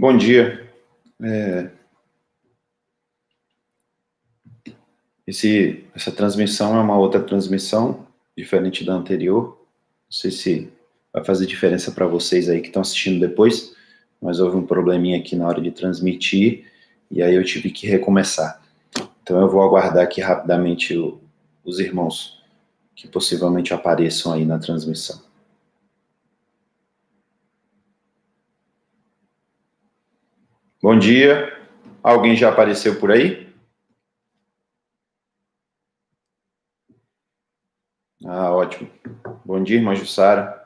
Bom dia. Essa transmissão é uma outra transmissão, diferente da anterior. Não sei se vai fazer diferença para vocês aí que estão assistindo depois, mas houve um probleminha aqui na hora de transmitir, e aí eu tive que recomeçar. Então eu vou aguardar aqui rapidamente os irmãos que possivelmente apareçam aí na transmissão. Bom dia. Alguém já apareceu por aí? Ah, ótimo. Bom dia, irmã Jussara.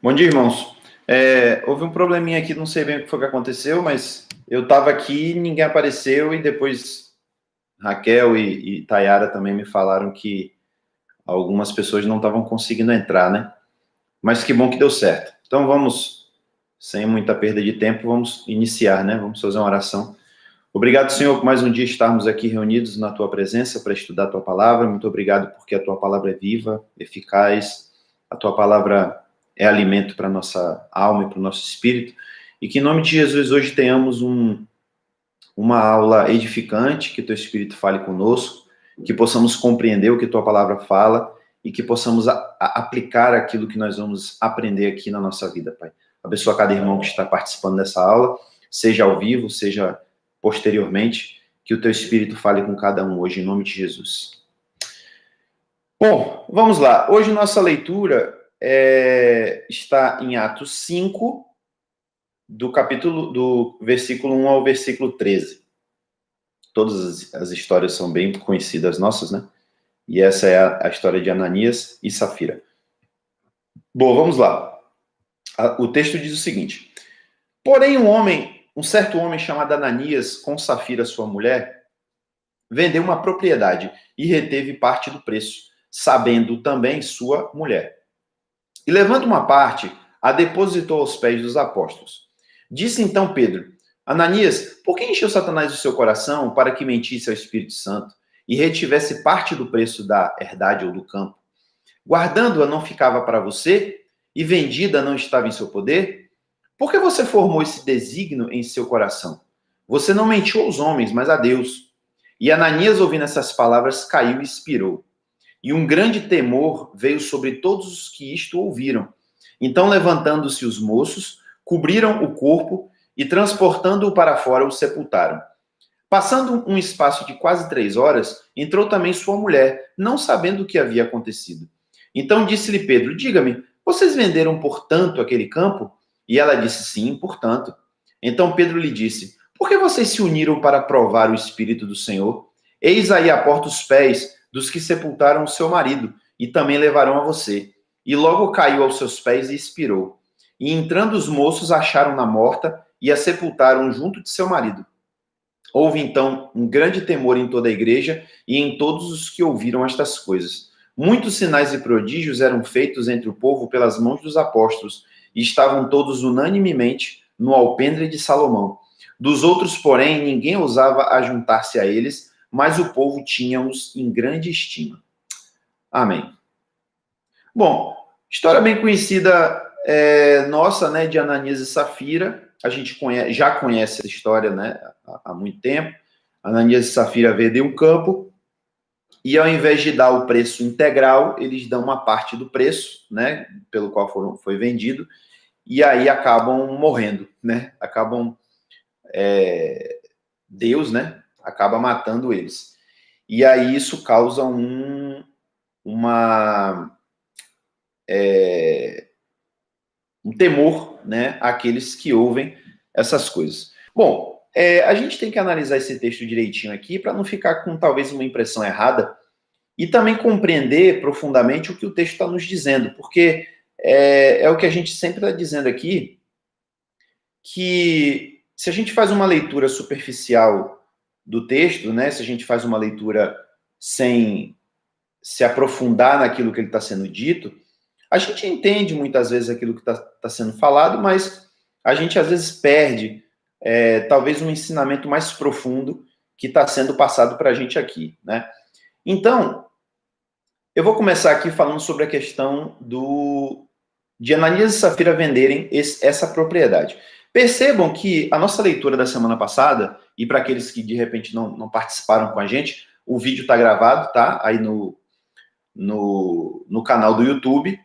Bom dia, irmãos. Houve um probleminha aqui, não sei bem o que foi que aconteceu, mas eu estava aqui, ninguém apareceu, e depois Raquel e Tayara também me falaram que algumas pessoas não estavam conseguindo entrar, né? Mas que bom que deu certo. Então vamos, sem muita perda de tempo, vamos iniciar, né? Vamos fazer uma oração. Obrigado, Senhor, por mais um dia estarmos aqui reunidos na Tua presença para estudar a Tua palavra. Muito obrigado porque a Tua palavra é viva, eficaz, a Tua palavra é alimento para a nossa alma e para o nosso espírito, e que em nome de Jesus hoje tenhamos uma aula edificante, que Teu Espírito fale conosco, que possamos compreender o que Tua palavra fala e que possamos aplicar aquilo que nós vamos aprender aqui na nossa vida, Pai. Abençoa cada irmão que está participando dessa aula, seja ao vivo, seja posteriormente, que o Teu Espírito fale com cada um hoje, em nome de Jesus. Bom, vamos lá. Hoje nossa leitura está em Atos 5, do versículo 1 ao versículo 13. Todas as histórias são bem conhecidas nossas, né? E essa é a história de Ananias e Safira. Bom, vamos lá. O texto diz o seguinte: porém um certo homem chamado Ananias, com Safira, sua mulher, vendeu uma propriedade e reteve parte do preço, sabendo também sua mulher. E levando uma parte, a depositou aos pés dos apóstolos. Disse então Pedro: Ananias, por que encheu Satanás o seu coração para que mentisse ao Espírito Santo e retivesse parte do preço da herdade ou do campo? Guardando-a não ficava para você e vendida não estava em seu poder? Por que você formou esse desígnio em seu coração? Você não mentiu aos homens, mas a Deus. E Ananias, ouvindo essas palavras, caiu e expirou. E um grande temor veio sobre todos os que isto ouviram. Então, levantando-se os moços, cobriram o corpo e, transportando-o para fora, o sepultaram. Passando um espaço de quase 3 horas, entrou também sua mulher, não sabendo o que havia acontecido. Então disse-lhe Pedro: diga-me, vocês venderam, portanto, aquele campo? E ela disse: sim, portanto. Então Pedro lhe disse: por que vocês se uniram para provar o Espírito do Senhor? Eis aí à porta os pés dos que sepultaram o seu marido, e também levarão a você. E logo caiu aos seus pés e expirou. E entrando os moços, acharam-na morta e a sepultaram junto de seu marido. Houve então um grande temor em toda a igreja e em todos os que ouviram estas coisas. Muitos sinais e prodígios eram feitos entre o povo pelas mãos dos apóstolos, e estavam todos unanimemente no alpendre de Salomão. Dos outros, porém, ninguém ousava ajuntar-se a eles, mas o povo tinha-os em grande estima. Amém. Bom, história bem conhecida nossa, né, de Ananias e Safira. A gente já conhece essa história, né, há muito tempo. Ananias e Safira vendem um campo e, ao invés de dar o preço integral, eles dão uma parte do preço, né, pelo qual foi vendido, e aí acabam morrendo, né? Deus, né, acaba matando eles. E aí isso causa um temor, né, àqueles que ouvem essas coisas. Bom, a gente tem que analisar esse texto direitinho aqui para não ficar com talvez uma impressão errada e também compreender profundamente o que o texto está nos dizendo, porque é o que a gente sempre está dizendo aqui, que se a gente faz uma leitura superficial do texto, né, se a gente faz uma leitura sem se aprofundar naquilo que ele está sendo dito, a gente entende muitas vezes aquilo que está sendo falado, mas a gente às vezes perde talvez um ensinamento mais profundo que está sendo passado para a gente aqui, né? Então, eu vou começar aqui falando sobre a questão de Ananias e Safira venderem essa propriedade. Percebam que a nossa leitura da semana passada, e para aqueles que de repente não participaram com a gente, o vídeo está gravado, tá? Aí no canal do YouTube,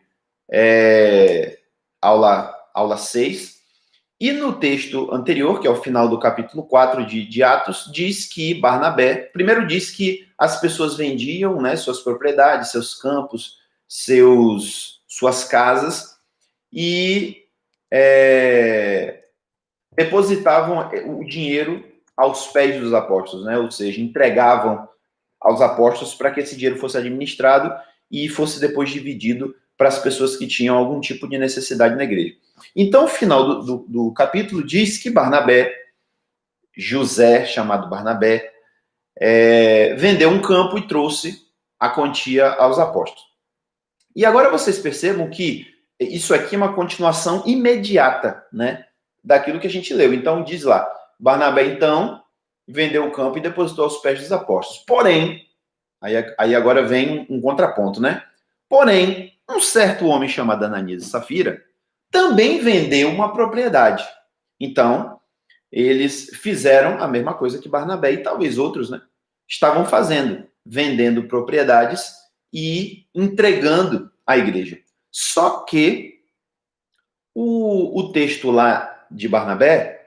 aula 6. E no texto anterior, que é o final do capítulo 4 de Atos, diz que Barnabé, primeiro diz que as pessoas vendiam, né, suas propriedades, seus campos, suas casas, e depositavam o dinheiro aos pés dos apóstolos, né? Ou seja, entregavam aos apóstolos para que esse dinheiro fosse administrado e fosse depois dividido para as pessoas que tinham algum tipo de necessidade na igreja. Então, o final do capítulo diz que Barnabé, José, chamado Barnabé, vendeu um campo e trouxe a quantia aos apóstolos. E agora vocês percebam que isso aqui é uma continuação imediata, né, daquilo que a gente leu. Então, diz lá, Barnabé, então, vendeu o campo e depositou aos pés dos apóstolos. Porém, aí agora vem um contraponto, né? Porém, um certo homem chamado Ananias e Safira também vendeu uma propriedade. Então, eles fizeram a mesma coisa que Barnabé e talvez outros, né, estavam fazendo, vendendo propriedades e entregando à igreja. Só que o texto lá de Barnabé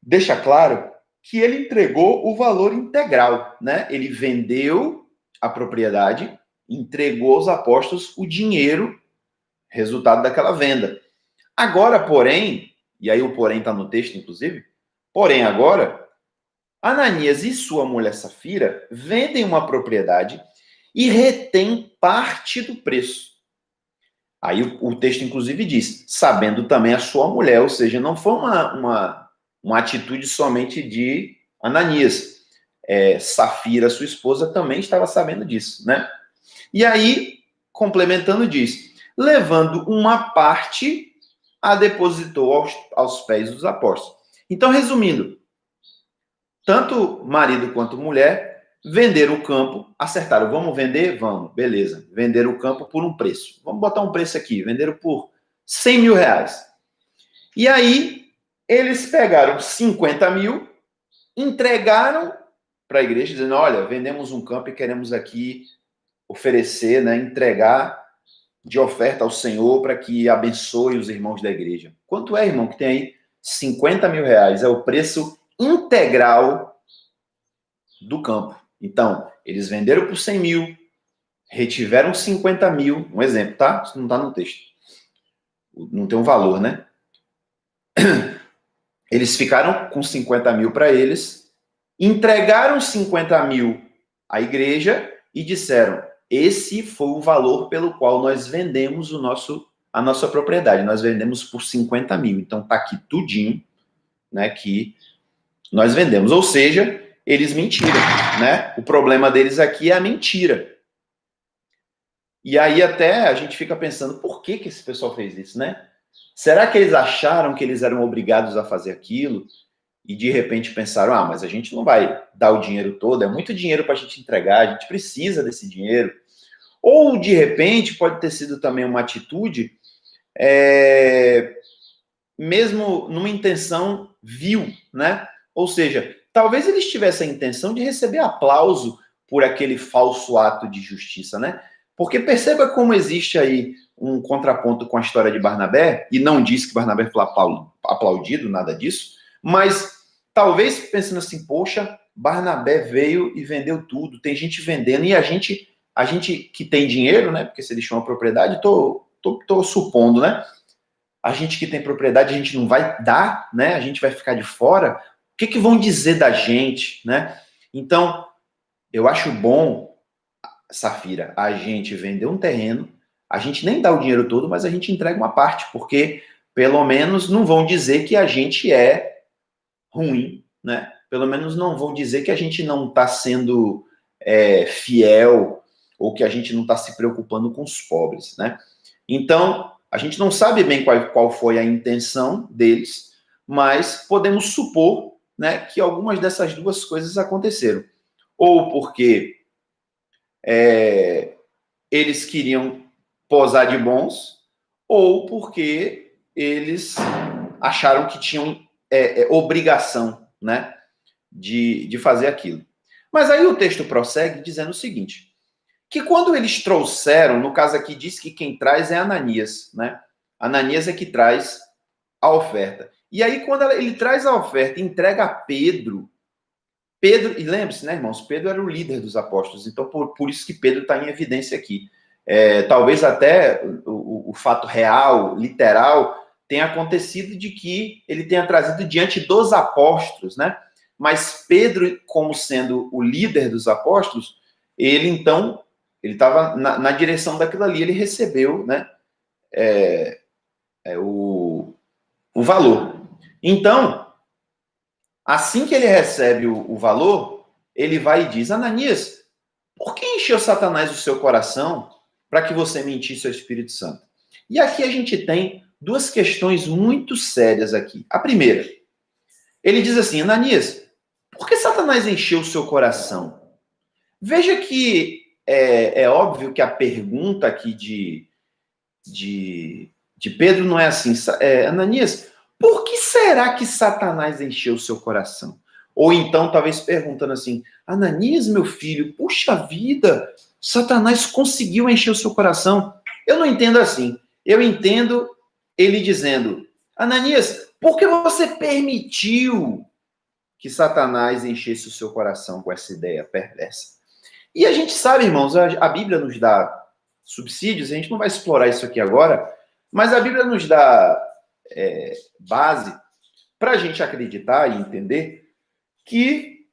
deixa claro que ele entregou o valor integral, né? Ele vendeu a propriedade, entregou aos apóstolos o dinheiro, resultado daquela venda. Agora, porém, e aí o porém está no texto, inclusive, porém agora, Ananias e sua mulher Safira vendem uma propriedade e retêm parte do preço. Aí o texto, inclusive, diz, sabendo também a sua mulher, ou seja, não foi uma atitude somente de Ananias. Safira, sua esposa, também estava sabendo disso, né? E aí, complementando, diz, levando uma parte, a depositou aos pés dos apóstolos. Então, resumindo, tanto marido quanto mulher venderam o campo, acertaram, vamos vender? Vamos, beleza. Venderam o campo por um preço. Vamos botar um preço aqui, venderam por 100 mil reais. E aí, eles pegaram 50 mil, entregaram para a igreja, dizendo, olha, vendemos um campo e queremos aqui oferecer, né, entregar de oferta ao Senhor para que abençoe os irmãos da igreja. Quanto é, irmão, que tem aí? 50 mil reais. É o preço integral do campo. Então, eles venderam por 100 mil, retiveram 50 mil, um exemplo, tá? Isso não está no texto. Não tem um valor, né? Eles ficaram com 50 mil para eles, entregaram 50 mil à igreja e disseram, esse foi o valor pelo qual nós vendemos a nossa propriedade. Nós vendemos por 50 mil. Então, tá aqui tudinho, né, que nós vendemos. Ou seja, eles mentiram, né? O problema deles aqui é a mentira. E aí até a gente fica pensando, por que esse pessoal fez isso, né? Será que eles acharam que eles eram obrigados a fazer aquilo? E de repente pensaram, mas a gente não vai dar o dinheiro todo, é muito dinheiro para a gente entregar, a gente precisa desse dinheiro. Ou de repente pode ter sido também uma atitude, mesmo numa intenção vil, né? Ou seja, talvez eles tivessem a intenção de receber aplauso por aquele falso ato de justiça, né? Porque perceba como existe aí um contraponto com a história de Barnabé, e não diz que Barnabé foi aplaudido, nada disso, mas talvez pensando assim, poxa, Barnabé veio e vendeu tudo, tem gente vendendo, e a gente que tem dinheiro, né? Porque se deixou uma propriedade, tô supondo, né? A gente que tem propriedade, a gente não vai dar, né? A gente vai ficar de fora. O que vão dizer da gente, né? Então, eu acho bom, Safira, a gente vender um terreno, a gente nem dá o dinheiro todo, mas a gente entrega uma parte, porque pelo menos não vão dizer que a gente é ruim, né? pelo menos não vão dizer que a gente não está sendo fiel ou que a gente não está se preocupando com os pobres, né? Então, a gente não sabe bem qual foi a intenção deles, mas podemos supor, né, que algumas dessas duas coisas aconteceram. Ou porque eles queriam posar de bons, ou porque eles acharam que tinham obrigação, né, de fazer aquilo. Mas aí o texto prossegue dizendo o seguinte, que quando eles trouxeram, no caso aqui diz que quem traz é Ananias, né? Ananias é que traz a oferta. E aí quando ele traz a oferta e entrega a Pedro, e lembre-se, né, irmãos, Pedro era o líder dos apóstolos, então por isso que Pedro está em evidência aqui. Talvez até o fato real, literal, tenha acontecido de que ele tenha trazido diante dos apóstolos, né? Mas Pedro, como sendo o líder dos apóstolos, ele estava na direção daquilo ali, ele recebeu, né, o valor. Então, assim que ele recebe o valor, ele vai e diz, Ananias, por que encheu Satanás o seu coração para que você mentisse ao Espírito Santo? E aqui a gente tem duas questões muito sérias aqui. A primeira, ele diz assim, Ananias, por que Satanás encheu o seu coração? Veja que é óbvio que a pergunta aqui de Pedro não é assim, Ananias, por que será que Satanás encheu o seu coração? Ou então, talvez perguntando assim, Ananias, meu filho, puxa vida, Satanás conseguiu encher o seu coração. Eu não entendo assim. Eu entendo ele dizendo, Ananias, por que você permitiu que Satanás enchesse o seu coração com essa ideia perversa? E a gente sabe, irmãos, a Bíblia nos dá subsídios, a gente não vai explorar isso aqui agora, mas a Bíblia nos dá base para a gente acreditar e entender que,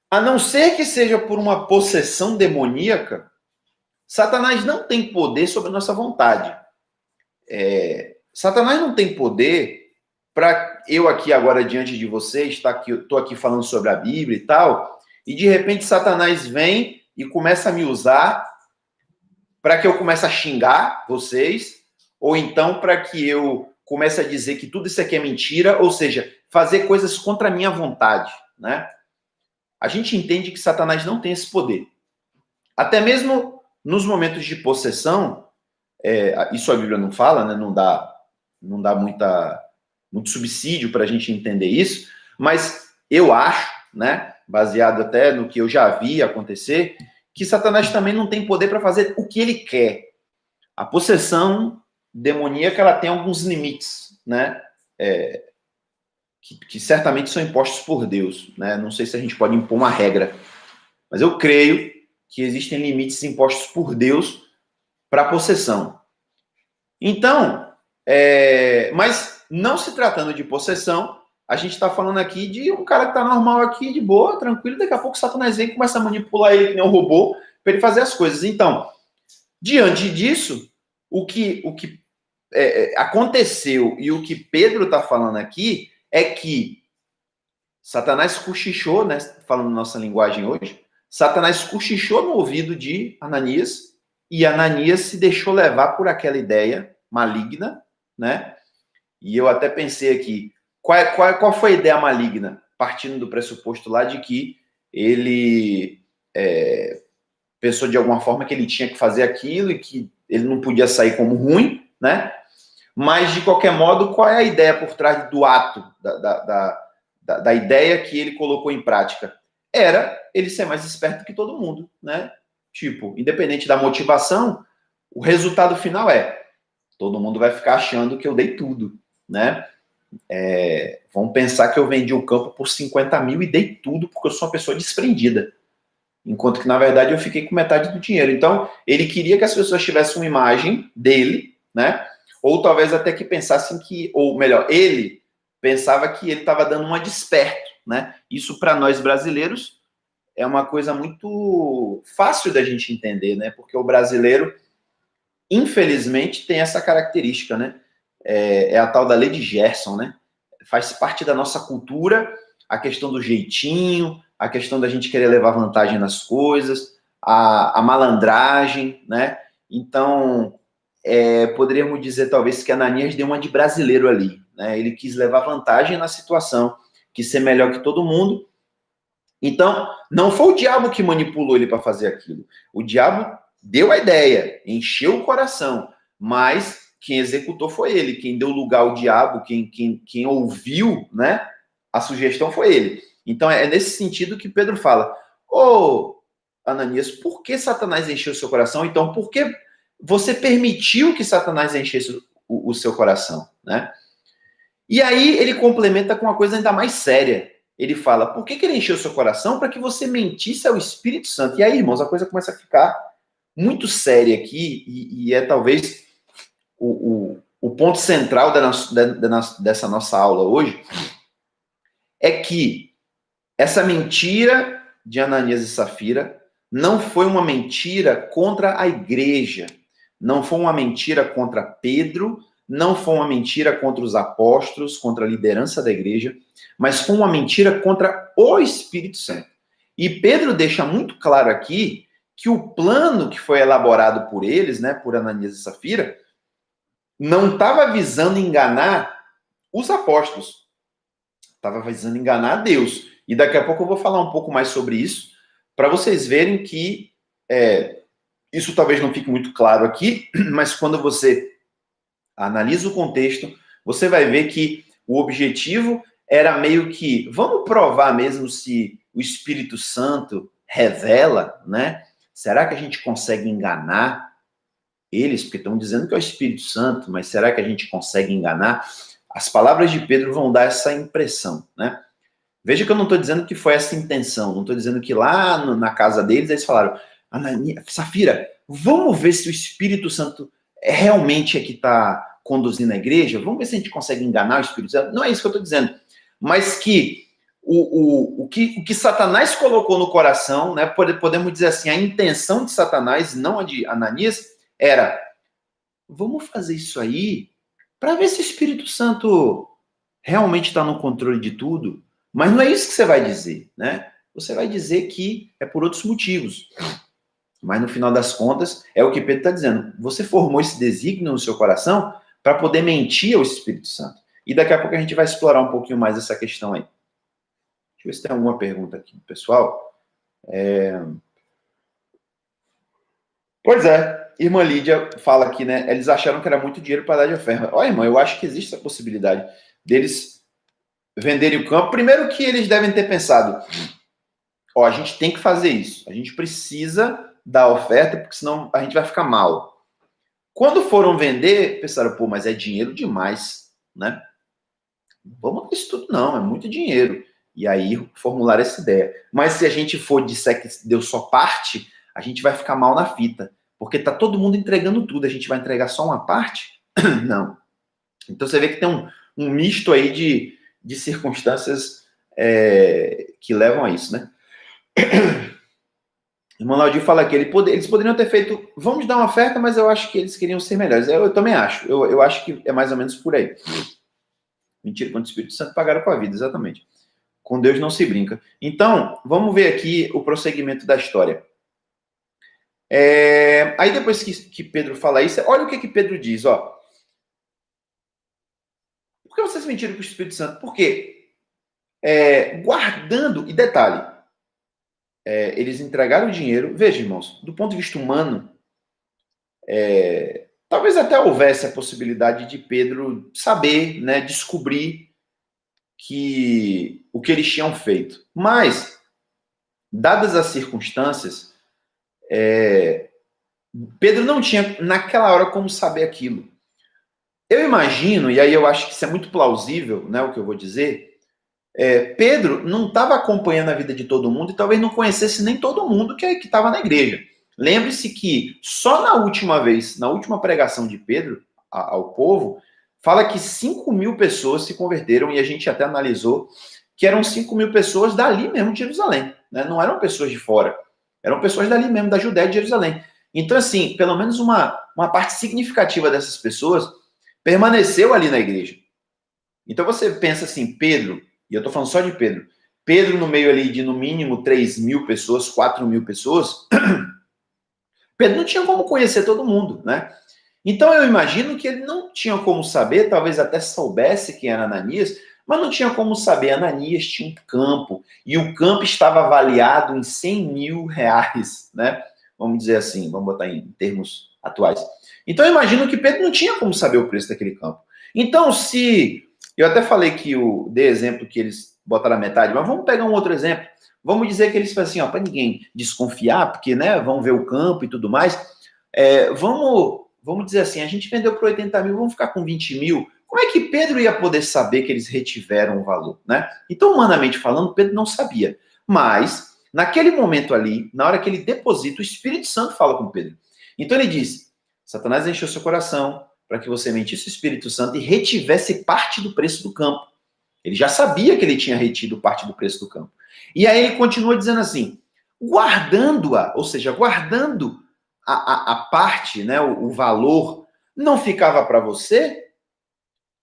a não ser que seja por uma possessão demoníaca, Satanás não tem poder sobre a nossa vontade. Satanás não tem poder para eu aqui agora diante de vocês, estou aqui falando sobre a Bíblia e tal, e de repente Satanás vem e começa a me usar para que eu comece a xingar vocês, ou então para que eu comece a dizer que tudo isso aqui é mentira, ou seja, fazer coisas contra a minha vontade, né? A gente entende que Satanás não tem esse poder. Até mesmo nos momentos de possessão, isso a Bíblia não fala, né? Não dá muito subsídio para a gente entender isso, mas eu acho, né, baseado até no que eu já vi acontecer, que Satanás também não tem poder para fazer o que ele quer. A possessão demoníaca, ela tem alguns limites, né, que certamente são impostos por Deus, né? Não sei se a gente pode impor uma regra, mas eu creio que existem limites impostos por Deus para a possessão. Então, mas não se tratando de possessão, a gente está falando aqui de um cara que está normal aqui, de boa, tranquilo, daqui a pouco Satanás vem e começa a manipular ele que nem um robô para ele fazer as coisas. Então, diante disso, o que aconteceu e o que Pedro está falando aqui é que Satanás cochichou, né, falando nossa linguagem hoje, Satanás cochichou no ouvido de Ananias e Ananias se deixou levar por aquela ideia maligna, né? E eu até pensei aqui, qual foi a ideia maligna? Partindo do pressuposto lá de que ele pensou de alguma forma que ele tinha que fazer aquilo e que ele não podia sair como ruim, né? Mas, de qualquer modo, qual é a ideia por trás do ato, da ideia que ele colocou em prática? Era ele ser mais esperto que todo mundo, né? Tipo, independente da motivação, o resultado final todo mundo vai ficar achando que eu dei tudo, né? Vão pensar que eu vendi o campo por 50 mil e dei tudo porque eu sou uma pessoa desprendida. Enquanto que, na verdade, eu fiquei com metade do dinheiro. Então, ele queria que as pessoas tivessem uma imagem dele, né? Ou talvez até que pensassem que, ou melhor, ele pensava que ele estava dando uma de esperto, né? Isso, para nós brasileiros, é uma coisa muito fácil da gente entender, né? Porque o brasileiro, infelizmente, tem essa característica, né? É a tal da lei de Gerson, né? Faz parte da nossa cultura a questão do jeitinho, a questão da gente querer levar vantagem nas coisas, a malandragem, né? Então, poderíamos dizer talvez que Ananias deu uma de brasileiro ali, né? Ele quis levar vantagem na situação, quis ser melhor que todo mundo. Então, não foi o diabo que manipulou ele para fazer aquilo. O diabo deu a ideia, encheu o coração, mas quem executou foi ele. Quem deu lugar ao diabo, quem ouviu, né, a sugestão foi ele. Então, é nesse sentido que Pedro fala: ô, Ananias, por que Satanás encheu o seu coração? Então, por que você permitiu que Satanás enchesse o seu coração, né? E aí ele complementa com uma coisa ainda mais séria. Ele fala: por que ele encheu o seu coração? Para que você mentisse ao Espírito Santo. E aí, irmãos, a coisa começa a ficar muito séria aqui, e é talvez o ponto central dessa nossa aula hoje, é que essa mentira de Ananias e Safira não foi uma mentira contra a igreja, não foi uma mentira contra Pedro, não foi uma mentira contra os apóstolos, contra a liderança da igreja, mas foi uma mentira contra o Espírito Santo. E Pedro deixa muito claro aqui que o plano que foi elaborado por eles, né, por Ananias e Safira, não estava visando enganar os apóstolos, estava visando enganar a Deus. E daqui a pouco eu vou falar um pouco mais sobre isso, para vocês verem que isso talvez não fique muito claro aqui, mas quando você analisa o contexto, você vai ver que o objetivo era meio que, vamos provar mesmo se o Espírito Santo revela, né? Será que a gente consegue enganar eles? Porque estão dizendo que é o Espírito Santo, mas será que a gente consegue enganar? As palavras de Pedro vão dar essa impressão, né? Veja que eu não estou dizendo que foi essa intenção, não estou dizendo que lá na casa deles eles falaram: Ananias, Safira, vamos ver se o Espírito Santo realmente é que está conduzindo a igreja, vamos ver se a gente consegue enganar o Espírito Santo. Não é isso que eu estou dizendo, mas que o que Satanás colocou no coração, né, podemos dizer assim, a intenção de Satanás, não a de Ananias, era: vamos fazer isso aí para ver se o Espírito Santo realmente está no controle de tudo. Mas não é isso que você vai dizer, né? Você vai dizer que é por outros motivos. Mas no final das contas, é o que Pedro está dizendo. Você formou esse desígnio no seu coração para poder mentir ao Espírito Santo. E daqui a pouco a gente vai explorar um pouquinho mais essa questão aí. Deixa eu ver se tem alguma pergunta aqui, pessoal. Pois é, irmã Lídia fala aqui, né? Eles acharam que era muito dinheiro para dar de oferta. Olha, irmã, eu acho que existe essa possibilidade deles venderem o campo. Primeiro que eles devem ter pensado: ó, a gente tem que fazer isso. A gente precisa dar oferta, porque senão a gente vai ficar mal. Quando foram vender, pensaram: pô, mas é dinheiro demais, né? Vamos dar isso tudo não, é muito dinheiro. E aí formularam essa ideia. Mas se a gente for disser que deu só parte, a gente vai ficar mal na fita. Porque tá todo mundo entregando tudo, a gente vai entregar só uma parte? Não. Então você vê que tem um misto aí de circunstâncias que levam a isso, né? O irmão Laudinho fala que eles poderiam ter feito, vamos dar uma oferta, mas eu acho que eles queriam ser melhores. Eu também acho. Eu acho que é mais ou menos por aí. Mentira contra o Espírito Santo, pagaram com a vida, exatamente. Com Deus não se brinca. Então, vamos ver aqui o prosseguimento da história. Aí depois que Pedro fala isso, olha o que Pedro diz, ó. Por que vocês mentiram com o Espírito Santo? Porque guardando, e detalhe, eles entregaram o dinheiro. Veja, irmãos, do ponto de vista humano, talvez até houvesse a possibilidade de Pedro saber, né, descobrir o que eles tinham feito. Mas, dadas as circunstâncias, Pedro não tinha, naquela hora, como saber aquilo. Eu imagino, e aí eu acho que isso é muito plausível, né, o que eu vou dizer, Pedro não estava acompanhando a vida de todo mundo e talvez não conhecesse nem todo mundo que estava na igreja. Lembre-se que só na última vez, na última pregação de Pedro ao povo, fala que 5.000 pessoas se converteram, e a gente até analisou que eram 5.000 pessoas dali mesmo de Jerusalém, né? Não eram pessoas de fora, eram pessoas dali mesmo, da Judéia de Jerusalém. Então, assim, pelo menos uma parte significativa dessas pessoas permaneceu ali na igreja. Então você pensa assim, Pedro, e eu estou falando só de Pedro, Pedro no meio ali de no mínimo 3.000 pessoas, 4.000 pessoas, Pedro não tinha como conhecer todo mundo, né? Então eu imagino que ele não tinha como saber, talvez até soubesse quem era Ananias, mas não tinha como saber. Ananias tinha um campo, e o campo estava avaliado em 100 mil reais, né? Vamos dizer assim, vamos botar em termos atuais. Então eu imagino que Pedro não tinha como saber o preço daquele campo. Então, se... Eu até falei que dei exemplo que eles botaram a metade, mas vamos pegar um outro exemplo. Vamos dizer que eles falam assim, ó, para ninguém desconfiar, porque, né, vão ver o campo e tudo mais, vamos dizer assim, a gente vendeu por 80 mil, vamos ficar com 20 mil. Como é que Pedro ia poder saber que eles retiveram o valor, né? Então, humanamente falando, Pedro não sabia. Mas, naquele momento ali, na hora que ele deposita, o Espírito Santo fala com Pedro. Então ele diz, Satanás encheu seu coração para que você mentisse o Espírito Santo e retivesse parte do preço do campo. Ele já sabia que ele tinha retido parte do preço do campo. E aí ele continua dizendo assim, guardando-a, ou seja, guardando a parte, né, o valor, não ficava para você?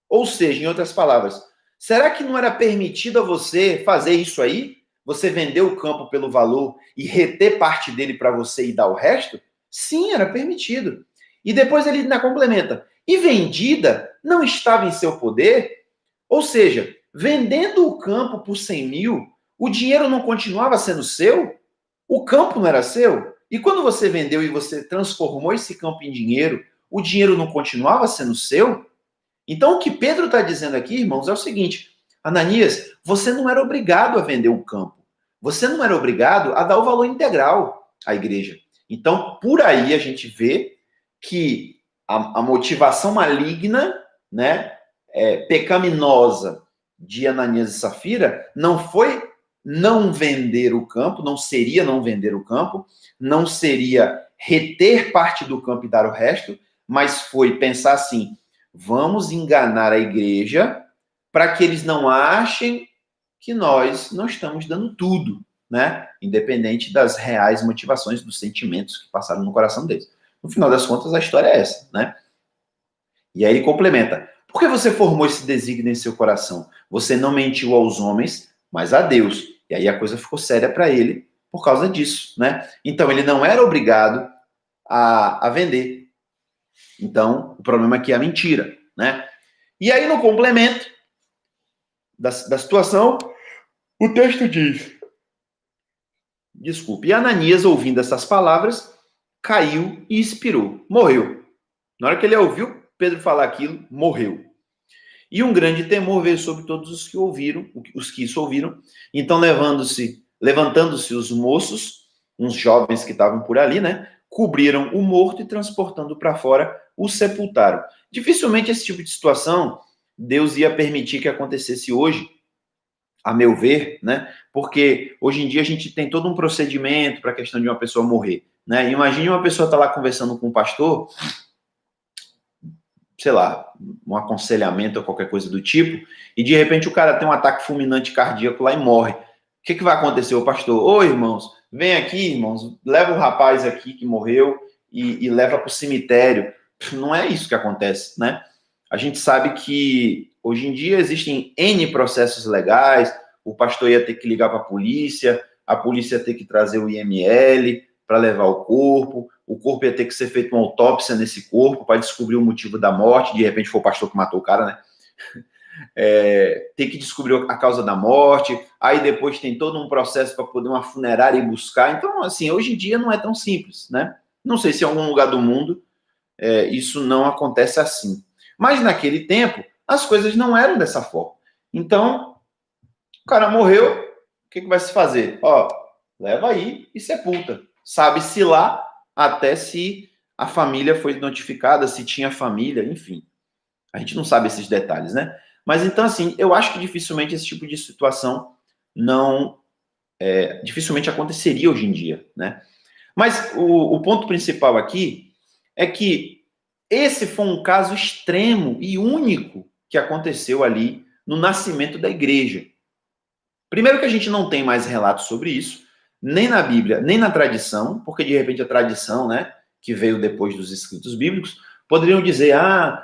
Ou seja, em outras palavras, será que não era permitido a você fazer isso aí? Você vender o campo pelo valor e reter parte dele para você e dar o resto? Sim, era permitido. E depois ele ainda complementa. E vendida não estava em seu poder? Ou seja, vendendo o campo por 100 mil, o dinheiro não continuava sendo seu? O campo não era seu? E quando você vendeu e você transformou esse campo em dinheiro, o dinheiro não continuava sendo seu? Então, o que Pedro está dizendo aqui, irmãos, é o seguinte: Ananias, você não era obrigado a vender o campo. Você não era obrigado a dar o valor integral à igreja. Então, por aí a gente vê que a motivação maligna, né, pecaminosa de Ananias e Safira não foi não vender o campo, não seria não vender o campo, não seria reter parte do campo e dar o resto, mas foi pensar assim: vamos enganar a igreja para que eles não achem que nós não estamos dando tudo, né? Independente das reais motivações, dos sentimentos que passaram no coração deles. No final das contas, a história é essa, né? E aí ele complementa: por que você formou esse desígnio em seu coração? Você não mentiu aos homens, mas a Deus. E aí a coisa ficou séria para ele por causa disso, né? Então ele não era obrigado a vender. Então o problema aqui é a mentira, né? E aí no complemento da situação, o texto diz: desculpe, e Ananias, ouvindo essas palavras, caiu e expirou, morreu. Na hora que ele ouviu Pedro falar aquilo, morreu. E um grande temor veio sobre todos os que ouviram, os que isso ouviram. Então, levantando-se os moços, uns jovens que estavam por ali, né, cobriram o morto e transportando para fora, o sepultaram. Dificilmente esse tipo de situação Deus ia permitir que acontecesse hoje, a meu ver, né? Porque hoje em dia a gente tem todo um procedimento para a questão de uma pessoa morrer, né? Imagine uma pessoa estar lá conversando com um pastor, sei lá, um aconselhamento ou qualquer coisa do tipo, e de repente o cara tem um ataque fulminante cardíaco lá e morre. O que vai acontecer? O pastor: ô irmãos, vem aqui, irmãos, leva o rapaz aqui que morreu e leva para o cemitério. Não é isso que acontece, né? A gente sabe que hoje em dia existem N processos legais, o pastor ia ter que ligar para a polícia ia ter que trazer o IML para levar o corpo ia ter que ser feito uma autópsia nesse corpo para descobrir o motivo da morte, de repente foi o pastor que matou o cara, né? Tem que descobrir a causa da morte, aí depois tem todo um processo para poder uma funerária ir buscar. Então, assim, hoje em dia não é tão simples, né? Não sei se em algum lugar do mundo isso não acontece assim. Mas naquele tempo, as coisas não eram dessa forma. Então, o cara morreu, o que vai se fazer? Ó, leva aí e sepulta. Sabe-se lá até se a família foi notificada, se tinha família, enfim. A gente não sabe esses detalhes, né? Mas então, assim, eu acho que dificilmente esse tipo de situação dificilmente aconteceria hoje em dia, né? Mas o ponto principal aqui é que esse foi um caso extremo e único que aconteceu ali no nascimento da igreja. Primeiro que a gente não tem mais relatos sobre isso, nem na Bíblia, nem na tradição, porque de repente a tradição, né, que veio depois dos escritos bíblicos, poderiam dizer: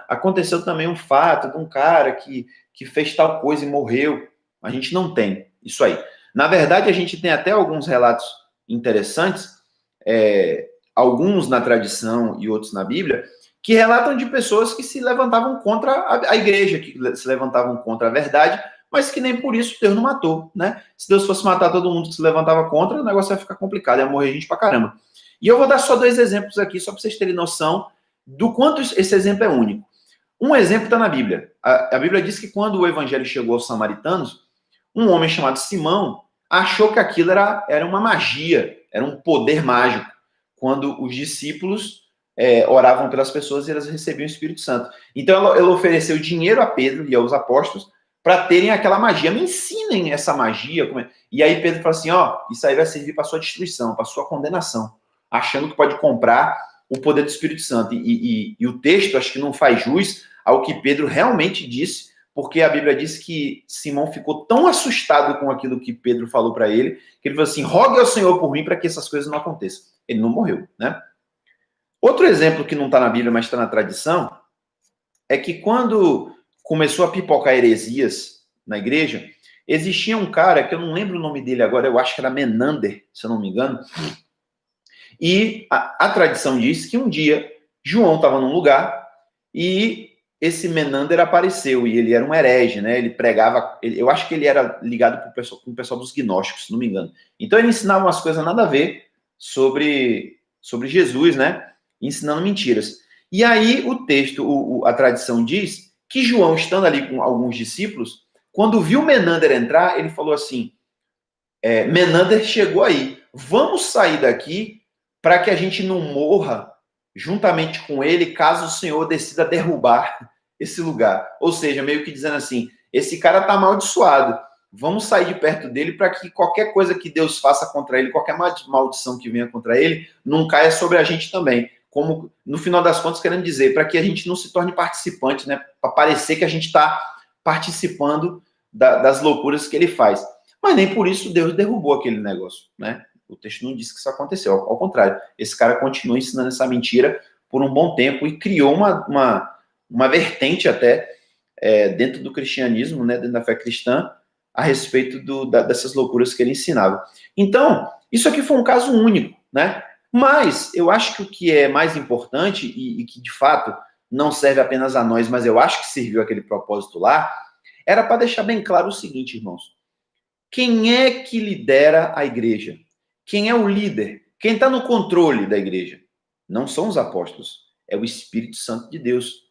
aconteceu também um fato de um cara que fez tal coisa e morreu. A gente não tem isso aí. Na verdade, a gente tem até alguns relatos interessantes, alguns na tradição e outros na Bíblia, que relatam de pessoas que se levantavam contra a igreja, que se levantavam contra a verdade, mas que nem por isso Deus não matou, né? Se Deus fosse matar todo mundo que se levantava contra, o negócio ia ficar complicado, ia morrer gente pra caramba. E eu vou dar só 2 exemplos aqui, só para vocês terem noção do quanto esse exemplo é único. Um exemplo está na Bíblia. A Bíblia diz que quando o evangelho chegou aos samaritanos, um homem chamado Simão achou que aquilo era uma magia, era um poder mágico, quando os discípulos oravam pelas pessoas e elas recebiam o Espírito Santo. Então, ele ofereceu dinheiro a Pedro e aos apóstolos para terem aquela magia. Me ensinem essa magia. E aí Pedro fala assim, isso aí vai servir para sua destruição, para sua condenação, achando que pode comprar o poder do Espírito Santo. E o texto, acho que não faz jus ao que Pedro realmente disse, porque a Bíblia diz que Simão ficou tão assustado com aquilo que Pedro falou para ele, que ele falou assim, rogue ao Senhor por mim para que essas coisas não aconteçam. Ele não morreu, né? Outro exemplo que não está na Bíblia, mas está na tradição, é que quando começou a pipocar heresias na igreja, existia um cara, que eu não lembro o nome dele agora, eu acho que era Menander, se eu não me engano, e a tradição diz que um dia João estava num lugar e esse Menander apareceu, e ele era um herege, né? Ele pregava, eu acho que ele era ligado com o pessoal dos gnósticos, se não me engano. Então ele ensinava umas coisas nada a ver sobre Jesus, né? Ensinando mentiras. E aí o texto, a tradição diz que João, estando ali com alguns discípulos, quando viu Menander entrar, ele falou assim, Menander chegou aí, vamos sair daqui para que a gente não morra juntamente com ele, caso o Senhor decida derrubar esse lugar. Ou seja, meio que dizendo assim, esse cara está amaldiçoado, vamos sair de perto dele para que qualquer coisa que Deus faça contra ele, qualquer maldição que venha contra ele, não caia sobre a gente também. Como, no final das contas, querendo dizer, para que a gente não se torne participante, né? Para parecer que a gente está participando das loucuras que ele faz. Mas nem por isso Deus derrubou aquele negócio, né? O texto não diz que isso aconteceu, ao contrário. Esse cara continua ensinando essa mentira por um bom tempo e criou uma vertente até dentro do cristianismo, né, dentro da fé cristã, a respeito dessas loucuras que ele ensinava. Então, isso aqui foi um caso único, né? Mas eu acho que o que é mais importante e que, de fato, não serve apenas a nós, mas eu acho que serviu aquele propósito lá, era para deixar bem claro o seguinte, irmãos. Quem é que lidera a igreja? Quem é o líder? Quem está no controle da igreja? Não são os apóstolos, é o Espírito Santo de Deus.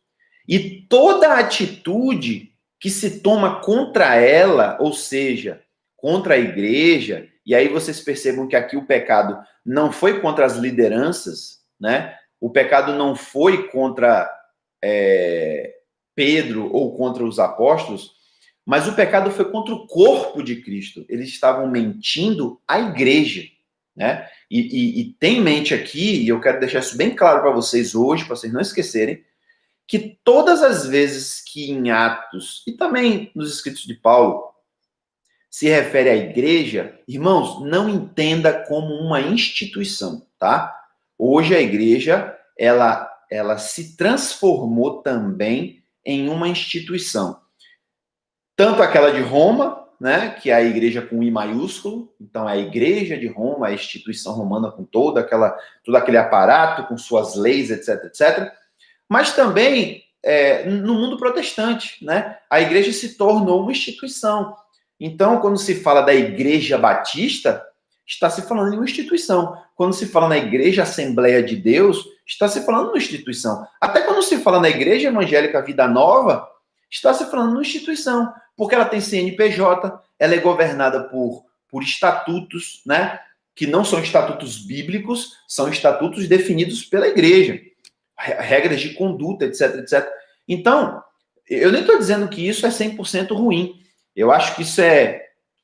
E toda atitude que se toma contra ela, ou seja, contra a igreja, e aí vocês percebam que aqui o pecado não foi contra as lideranças, né? O pecado não foi contra Pedro ou contra os apóstolos, mas o pecado foi contra o corpo de Cristo. Eles estavam mentindo à igreja, né? E tem em mente aqui, e eu quero deixar isso bem claro para vocês hoje, para vocês não esquecerem, que todas as vezes que em Atos, e também nos escritos de Paulo, se refere à igreja, irmãos, não entenda como uma instituição, tá? Hoje a igreja, ela se transformou também em uma instituição. Tanto aquela de Roma, né, que é a igreja com I maiúsculo, então é a igreja de Roma, a instituição romana com todo aquele aparato, com suas leis, etc, etc. Mas também no mundo protestante, né, a igreja se tornou uma instituição. Então, quando se fala da Igreja Batista, está se falando em uma instituição. Quando se fala na Igreja Assembleia de Deus, está se falando em uma instituição. Até quando se fala na Igreja Evangélica Vida Nova, está se falando em uma instituição, porque ela tem CNPJ, ela é governada por estatutos, né, que não são estatutos bíblicos, são estatutos definidos pela igreja, regras de conduta, etc, etc. Então, eu nem estou dizendo que isso é 100% ruim. Eu acho que isso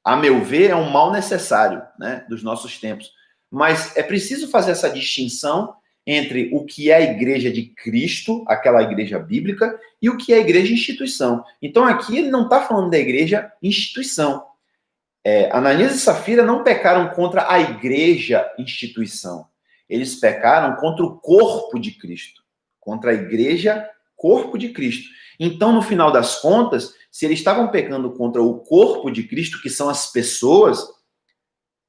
a meu ver, é um mal necessário, né, dos nossos tempos. Mas é preciso fazer essa distinção entre o que é a igreja de Cristo, aquela igreja bíblica, e o que é a igreja instituição. Então, aqui ele não está falando da igreja instituição. Ananias e Safira não pecaram contra a igreja instituição. Eles pecaram contra o corpo de Cristo. Contra a igreja, corpo de Cristo. Então, no final das contas, se eles estavam pecando contra o corpo de Cristo, que são as pessoas,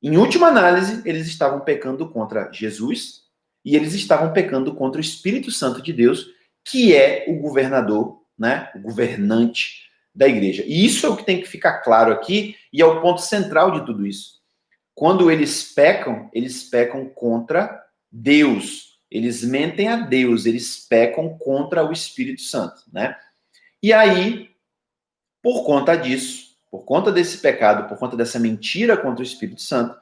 Em última análise, eles estavam pecando contra Jesus e eles estavam pecando contra o Espírito Santo de Deus, que é o governador, né, o governante da igreja. E isso é o que tem que ficar claro aqui e é o ponto central de tudo isso. Quando eles pecam contra Deus. Eles mentem a Deus, eles pecam contra o Espírito Santo, né? E aí, por conta disso, por conta desse pecado, por conta dessa mentira contra o Espírito Santo,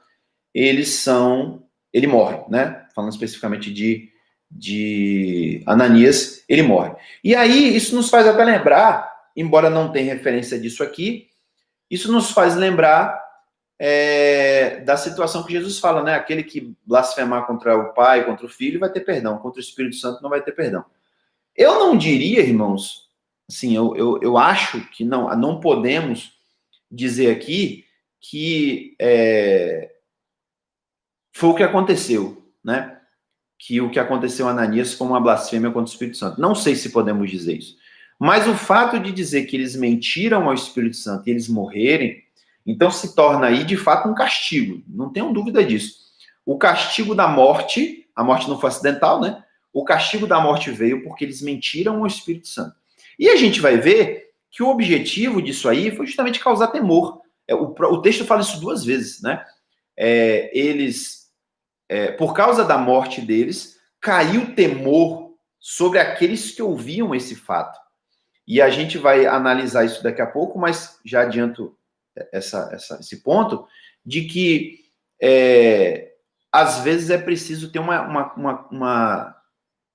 ele morre, né? Falando especificamente de Ananias, ele morre. E aí, isso nos faz até lembrar, embora não tenha referência disso aqui, isso nos faz lembrar da situação que Jesus fala, né? Aquele que blasfemar contra o Pai, contra o Filho, vai ter perdão, contra o Espírito Santo não vai ter perdão. Eu não diria, irmãos, assim, eu acho que não podemos dizer aqui que foi o que aconteceu, né? Que o que aconteceu a Ananias foi uma blasfêmia contra o Espírito Santo. Não sei se podemos dizer isso. Mas o fato de dizer que eles mentiram ao Espírito Santo e eles morrerem, então se torna aí, de fato, um castigo. Não tenham dúvida disso. O castigo da morte, a morte não foi acidental, né? O castigo da morte veio porque eles mentiram ao Espírito Santo. E a gente vai ver que o objetivo disso aí foi justamente causar temor. O texto fala isso 2 vezes, né? Por causa da morte deles, caiu temor sobre aqueles que ouviam esse fato. E a gente vai analisar isso daqui a pouco, mas já adianto esse ponto, de que às vezes é preciso ter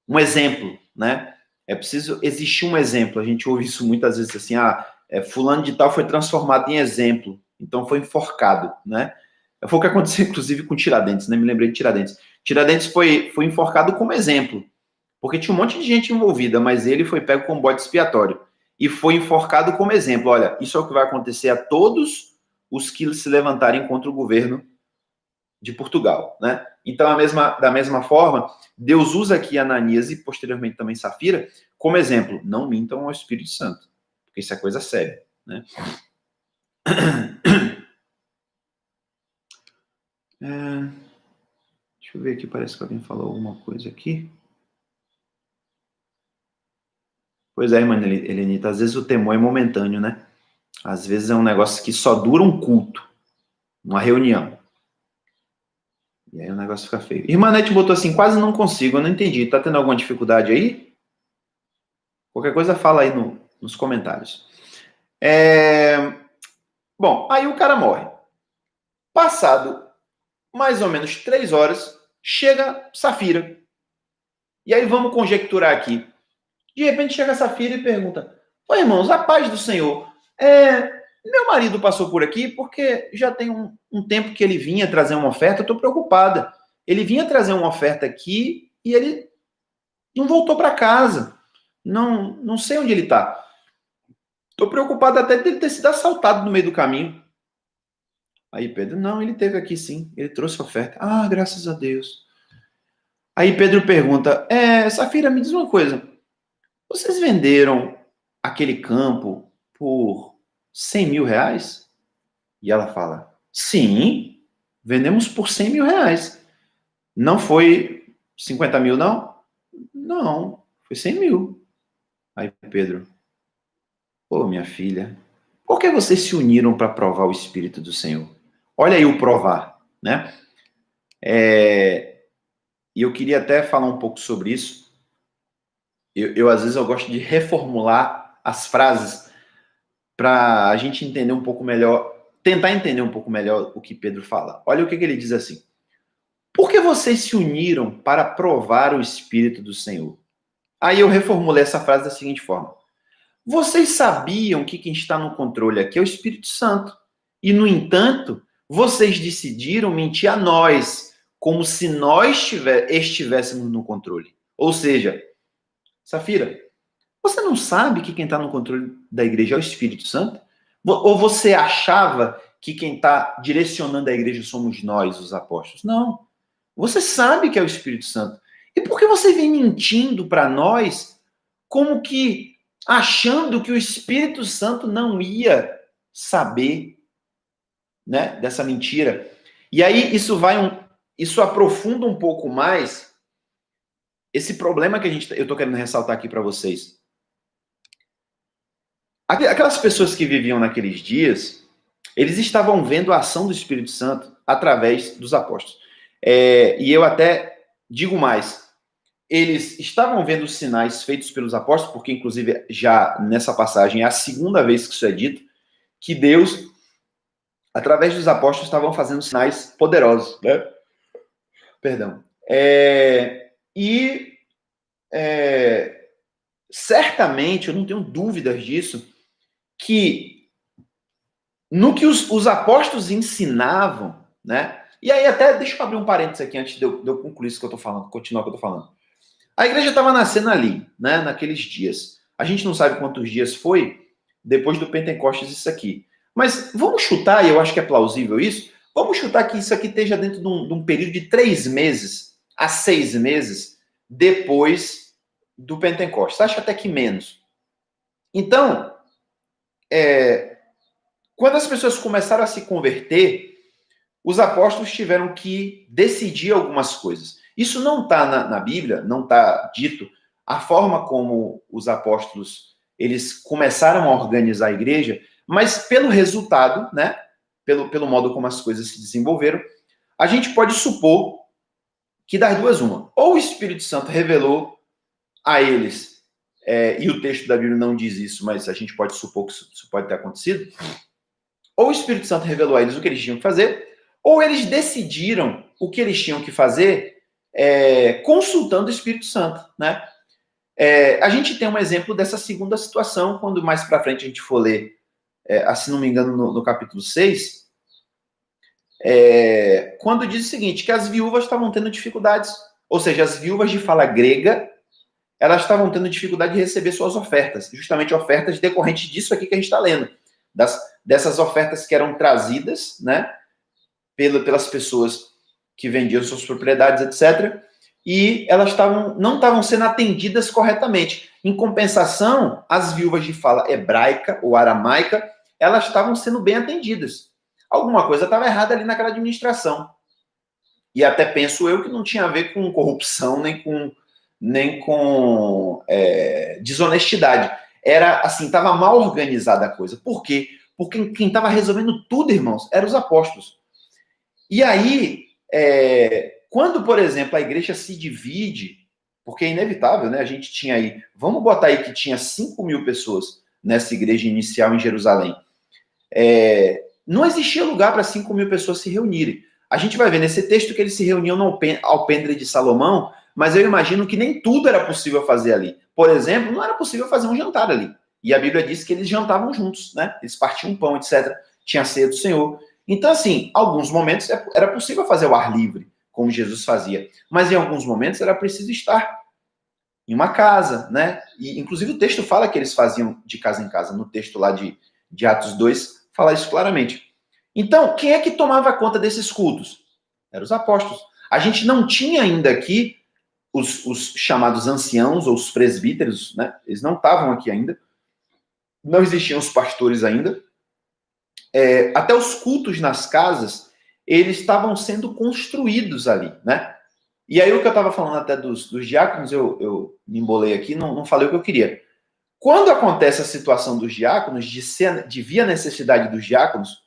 um exemplo, né? É preciso existir um exemplo. A gente ouve isso muitas vezes assim, fulano de tal foi transformado em exemplo, então foi enforcado, né? Foi o que aconteceu, inclusive, com Tiradentes, né? Me lembrei de Tiradentes. Tiradentes foi enforcado como exemplo, porque tinha um monte de gente envolvida, mas ele foi pego como bode expiatório e foi enforcado como exemplo. Olha, isso é o que vai acontecer a todos os que se levantarem contra o governo de Portugal, né? Então, da mesma forma, Deus usa aqui Ananias e posteriormente também Safira como exemplo. Não mintam ao Espírito Santo, porque isso é coisa séria, né? Deixa eu ver aqui, parece que alguém falou alguma coisa aqui. Pois é, irmã Helenita, às vezes o temor é momentâneo, né? Às vezes é um negócio que só dura um culto, uma reunião. E aí o negócio fica feio. Irmã Nete botou assim, quase não consigo, eu não entendi. Tá tendo alguma dificuldade aí? Qualquer coisa fala aí nos comentários. Bom, aí o cara morre. Passado mais ou menos 3 horas, chega Safira. E aí vamos conjecturar aqui. De repente chega Safira e pergunta: oi, irmãos, a paz do Senhor. Meu marido passou por aqui porque já tem um tempo que ele vinha trazer uma oferta, eu estou preocupada. Ele vinha trazer uma oferta aqui e ele não voltou para casa. Não sei onde ele está. Estou preocupado até de ele ter sido assaltado no meio do caminho. Aí Pedro, não, ele teve aqui sim, ele trouxe oferta. Ah, graças a Deus. Aí Pedro pergunta, Safira, me diz uma coisa, vocês venderam aquele campo por 100 mil reais? E ela fala, sim, vendemos por 100 mil reais. Não foi 50 mil, não? Não, foi 100 mil. Aí Pedro, minha filha, por que vocês se uniram para provar o Espírito do Senhor? Olha aí o provar, né? E eu queria até falar um pouco sobre isso. Às vezes eu gosto de reformular as frases para a gente entender um pouco melhor, tentar entender um pouco melhor o que Pedro fala. Olha o que ele diz assim. Por que vocês se uniram para provar o Espírito do Senhor? Aí eu reformulei essa frase da seguinte forma. Vocês sabiam que quem está no controle aqui é o Espírito Santo. E, no entanto, vocês decidiram mentir a nós, como se nós estivéssemos no controle. Ou seja, Safira, você não sabe que quem está no controle da igreja é o Espírito Santo? Ou você achava que quem está direcionando a igreja somos nós, os apóstolos? Não. Você sabe que é o Espírito Santo. E por que você vem mentindo para nós como que achando que o Espírito Santo não ia saber, né, dessa mentira? E aí isso aprofunda um pouco mais esse problema que eu estou querendo ressaltar aqui para vocês. Aquelas pessoas que viviam naqueles dias, eles estavam vendo a ação do Espírito Santo através dos apóstolos. E eu até digo mais, eles estavam vendo os sinais feitos pelos apóstolos, porque inclusive já nessa passagem é a segunda vez que isso é dito, que Deus, através dos apóstolos, estavam fazendo sinais poderosos, né? Perdão. Certamente, eu não tenho dúvidas disso, que no que os apóstolos ensinavam, né? E aí até, deixa eu abrir um parênteses aqui antes de eu concluir isso que eu tô falando, continuar o que eu tô falando. A igreja estava nascendo ali, né? Naqueles dias. A gente não sabe quantos dias foi depois do Pentecostes isso aqui. Mas vamos chutar, e eu acho que é plausível isso, vamos chutar que isso aqui esteja dentro de um período de 3 meses a 6 meses depois do Pentecostes. Acho até que menos. Então, quando as pessoas começaram a se converter, os apóstolos tiveram que decidir algumas coisas. Isso não está na Bíblia, não está dito a forma como os apóstolos eles começaram a organizar a igreja, mas pelo resultado, né, pelo modo como as coisas se desenvolveram, a gente pode supor que das duas uma. Ou o Espírito Santo revelou a eles, e o texto da Bíblia não diz isso, mas a gente pode supor que isso pode ter acontecido, ou o Espírito Santo revelou a eles o que eles tinham que fazer, ou eles decidiram o que eles tinham que fazer consultando o Espírito Santo, né? A gente tem um exemplo dessa segunda situação, quando mais para frente a gente for ler, se não me engano, no capítulo 6, quando diz o seguinte, que as viúvas estavam tendo dificuldades, ou seja, as viúvas de fala grega, elas estavam tendo dificuldade de receber suas ofertas, justamente ofertas decorrentes disso aqui que a gente está lendo, dessas ofertas que eram trazidas, né, pelas pessoas que vendiam suas propriedades, etc., e elas não estavam sendo atendidas corretamente. Em compensação, as viúvas de fala hebraica ou aramaica, elas estavam sendo bem atendidas. Alguma coisa estava errada ali naquela administração. E até penso eu que não tinha a ver com corrupção, nem com desonestidade. Era assim, estava mal organizada a coisa. Por quê? Porque quem estava resolvendo tudo, irmãos, eram os apóstolos. E aí, quando, por exemplo, a igreja se divide, porque é inevitável, né? A gente tinha aí, vamos botar aí que tinha 5.000 pessoas nessa igreja inicial em Jerusalém. Não existia lugar para 5.000 pessoas se reunirem. A gente vai ver nesse texto que eles se reuniam no alpendre de Salomão, mas eu imagino que nem tudo era possível fazer ali. Por exemplo, não era possível fazer um jantar ali. E a Bíblia diz que eles jantavam juntos, né? Eles partiam pão, etc. Tinha a ceia do Senhor. Então, assim, alguns momentos era possível fazer o ar livre, como Jesus fazia. Mas em alguns momentos era preciso estar em uma casa, né? E, inclusive, o texto fala que eles faziam de casa em casa. No texto lá de Atos 2, fala isso claramente. Então, quem é que tomava conta desses cultos? Eram os apóstolos. A gente não tinha ainda aqui os chamados anciãos ou os presbíteros, né? Eles não estavam aqui ainda. Não existiam os pastores ainda. Até os cultos nas casas, eles estavam sendo construídos ali, né? E aí o que eu estava falando até dos diáconos, eu me embolei aqui, não falei o que eu queria. Quando acontece a situação dos diáconos, de vir a necessidade dos diáconos,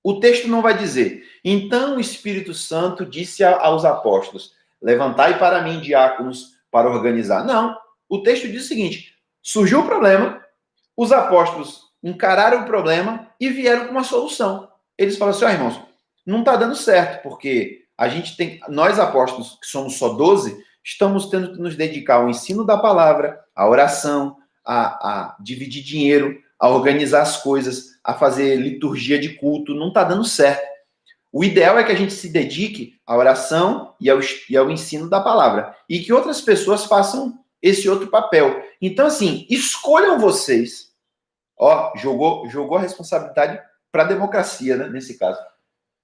o texto não vai dizer, então o Espírito Santo disse aos apóstolos, levantai para mim diáconos para organizar. Não, o texto diz o seguinte, surgiu o problema, os apóstolos encararam o problema e vieram com uma solução. Eles falaram assim, irmãos, não está dando certo, porque nós apóstolos, que somos só 12, estamos tendo que nos dedicar ao ensino da palavra, à oração, a dividir dinheiro, a organizar as coisas, a fazer liturgia de culto, não está dando certo. O ideal é que a gente se dedique à oração e ao ensino da palavra, e que outras pessoas façam esse outro papel. Então, assim, escolham vocês. Jogou a responsabilidade para a democracia, né, nesse caso.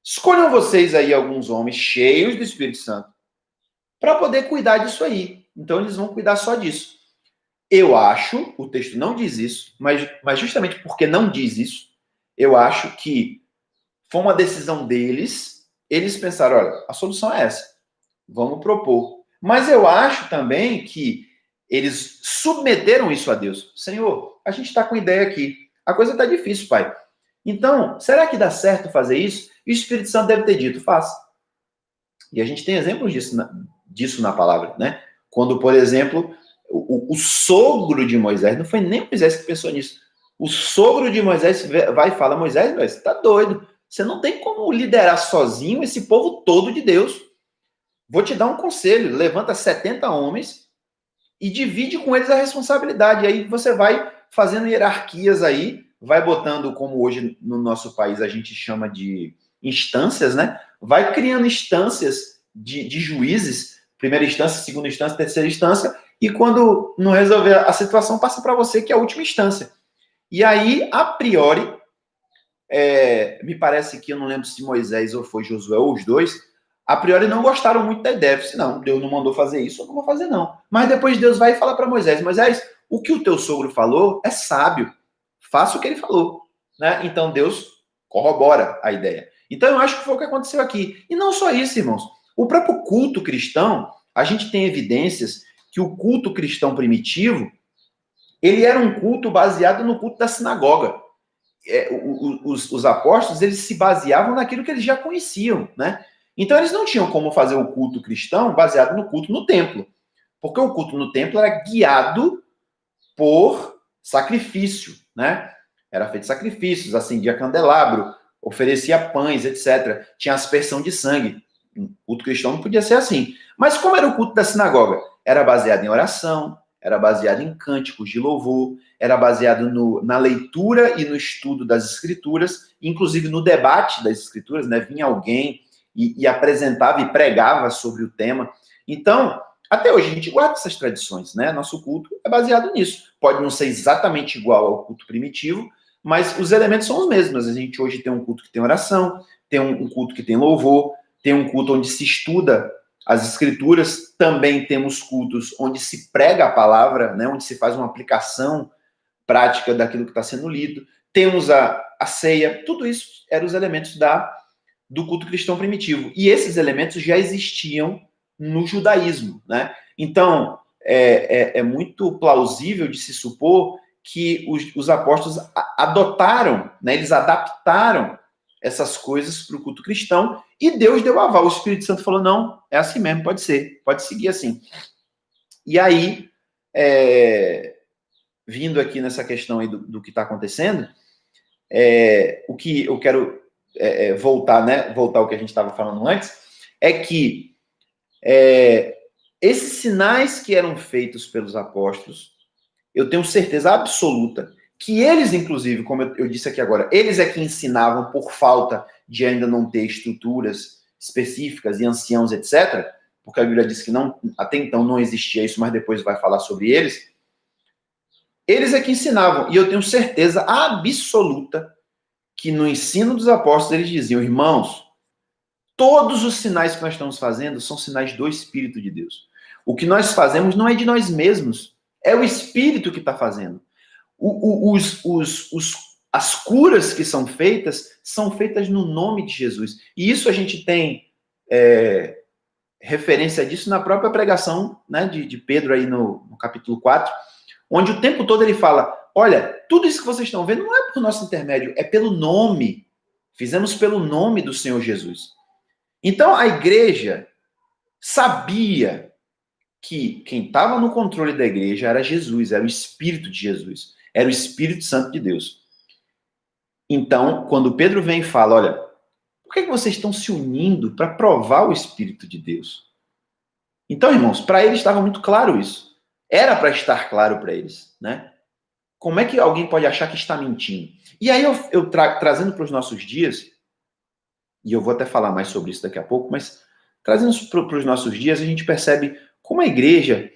Escolham vocês aí alguns homens cheios do Espírito Santo para poder cuidar disso aí. Então, eles vão cuidar só disso. Eu acho, o texto não diz isso, mas justamente porque não diz isso, eu acho que foi uma decisão deles eles pensaram, olha, a solução é essa, vamos propor. Mas eu acho também que eles submeteram isso a Deus. Senhor, a gente está com ideia aqui, a coisa está difícil, Pai. Então, será que dá certo fazer isso? E o Espírito Santo deve ter dito, faça. E a gente tem exemplos disso na palavra, né? Quando, por exemplo, o sogro de Moisés, não foi nem Moisés que pensou nisso, o sogro de Moisés vai e fala, Moisés, você está doido, você não tem como liderar sozinho esse povo todo de Deus. Vou te dar um conselho, levanta 70 homens e divide com eles a responsabilidade. E aí você vai fazendo hierarquias aí, vai botando, como hoje no nosso país a gente chama de instâncias, né? Vai criando instâncias de juízes, primeira instância, segunda instância, terceira instância, e quando não resolver a situação, passa para você, que é a última instância. E aí, a priori, me parece que, eu não lembro se Moisés ou foi Josué, ou os dois, a priori não gostaram muito da ideia. Disse, não, Deus não mandou fazer isso, eu não vou fazer não. Mas depois Deus vai falar para Moisés, Moisés, o que o teu sogro falou é sábio, faça o que ele falou. Né? Então Deus corrobora a ideia. Então eu acho que foi o que aconteceu aqui. E não só isso, irmãos. O próprio culto cristão, a gente tem evidências que o culto cristão primitivo, ele era um culto baseado no culto da sinagoga. Os apóstolos, eles se baseavam naquilo que eles já conheciam, né? Então eles não tinham como fazer o culto cristão baseado no culto no templo, porque o culto no templo era guiado por sacrifício, né? Era feito sacrifícios, acendia candelabro, oferecia pães, etc. Tinha aspersão de sangue. O culto cristão não podia ser assim. Mas como era o culto da sinagoga? Era baseado em oração, era baseado em cânticos de louvor, era baseado na leitura e no estudo das escrituras, inclusive no debate das escrituras, né? Vinha alguém e apresentava e pregava sobre o tema. Então, até hoje a gente guarda essas tradições, né? Nosso culto é baseado nisso. Pode não ser exatamente igual ao culto primitivo, mas os elementos são os mesmos. A gente hoje tem um culto que tem oração, tem um culto que tem louvor, tem um culto onde se estuda as escrituras, também temos cultos onde se prega a palavra, né? Onde se faz uma aplicação prática daquilo que está sendo lido. Temos a ceia, tudo isso eram os elementos do culto cristão primitivo. E esses elementos já existiam no judaísmo, né? Então, é muito plausível de se supor que os apóstolos adotaram, né? Eles adaptaram essas coisas para o culto cristão e Deus deu aval. O Espírito Santo falou, não, é assim mesmo, pode ser, pode seguir assim. E aí, vindo aqui nessa questão aí do que está acontecendo, o que eu quero voltar ao que a gente estava falando antes, é que esses sinais que eram feitos pelos apóstolos, eu tenho certeza absoluta que eles, inclusive, como eu disse aqui agora, eles é que ensinavam por falta de ainda não ter estruturas específicas e anciãos, etc., porque a Bíblia diz que não, até então não existia isso, mas depois vai falar sobre eles. Eles é que ensinavam, e eu tenho certeza absoluta que no ensino dos apóstolos eles diziam, irmãos, todos os sinais que nós estamos fazendo são sinais do Espírito de Deus. O que nós fazemos não é de nós mesmos, é o Espírito que está fazendo. As curas que são feitas no nome de Jesus. E isso a gente tem referência disso na própria pregação, né, de Pedro aí no capítulo 4, onde o tempo todo ele fala, olha, tudo isso que vocês estão vendo não é por nosso intermédio, é pelo nome. Fizemos pelo nome do Senhor Jesus. Então a igreja sabia que quem estava no controle da igreja era Jesus, era o Espírito de Jesus, era o Espírito Santo de Deus. Então, quando Pedro vem e fala, olha, por que vocês estão se unindo para provar o Espírito de Deus? Então, irmãos, para eles estava muito claro isso. Era para estar claro para eles, né? Como é que alguém pode achar que está mentindo? E aí trazendo para os nossos dias, e eu vou até falar mais sobre isso daqui a pouco, mas trazendo para os nossos dias, a gente percebe como a igreja,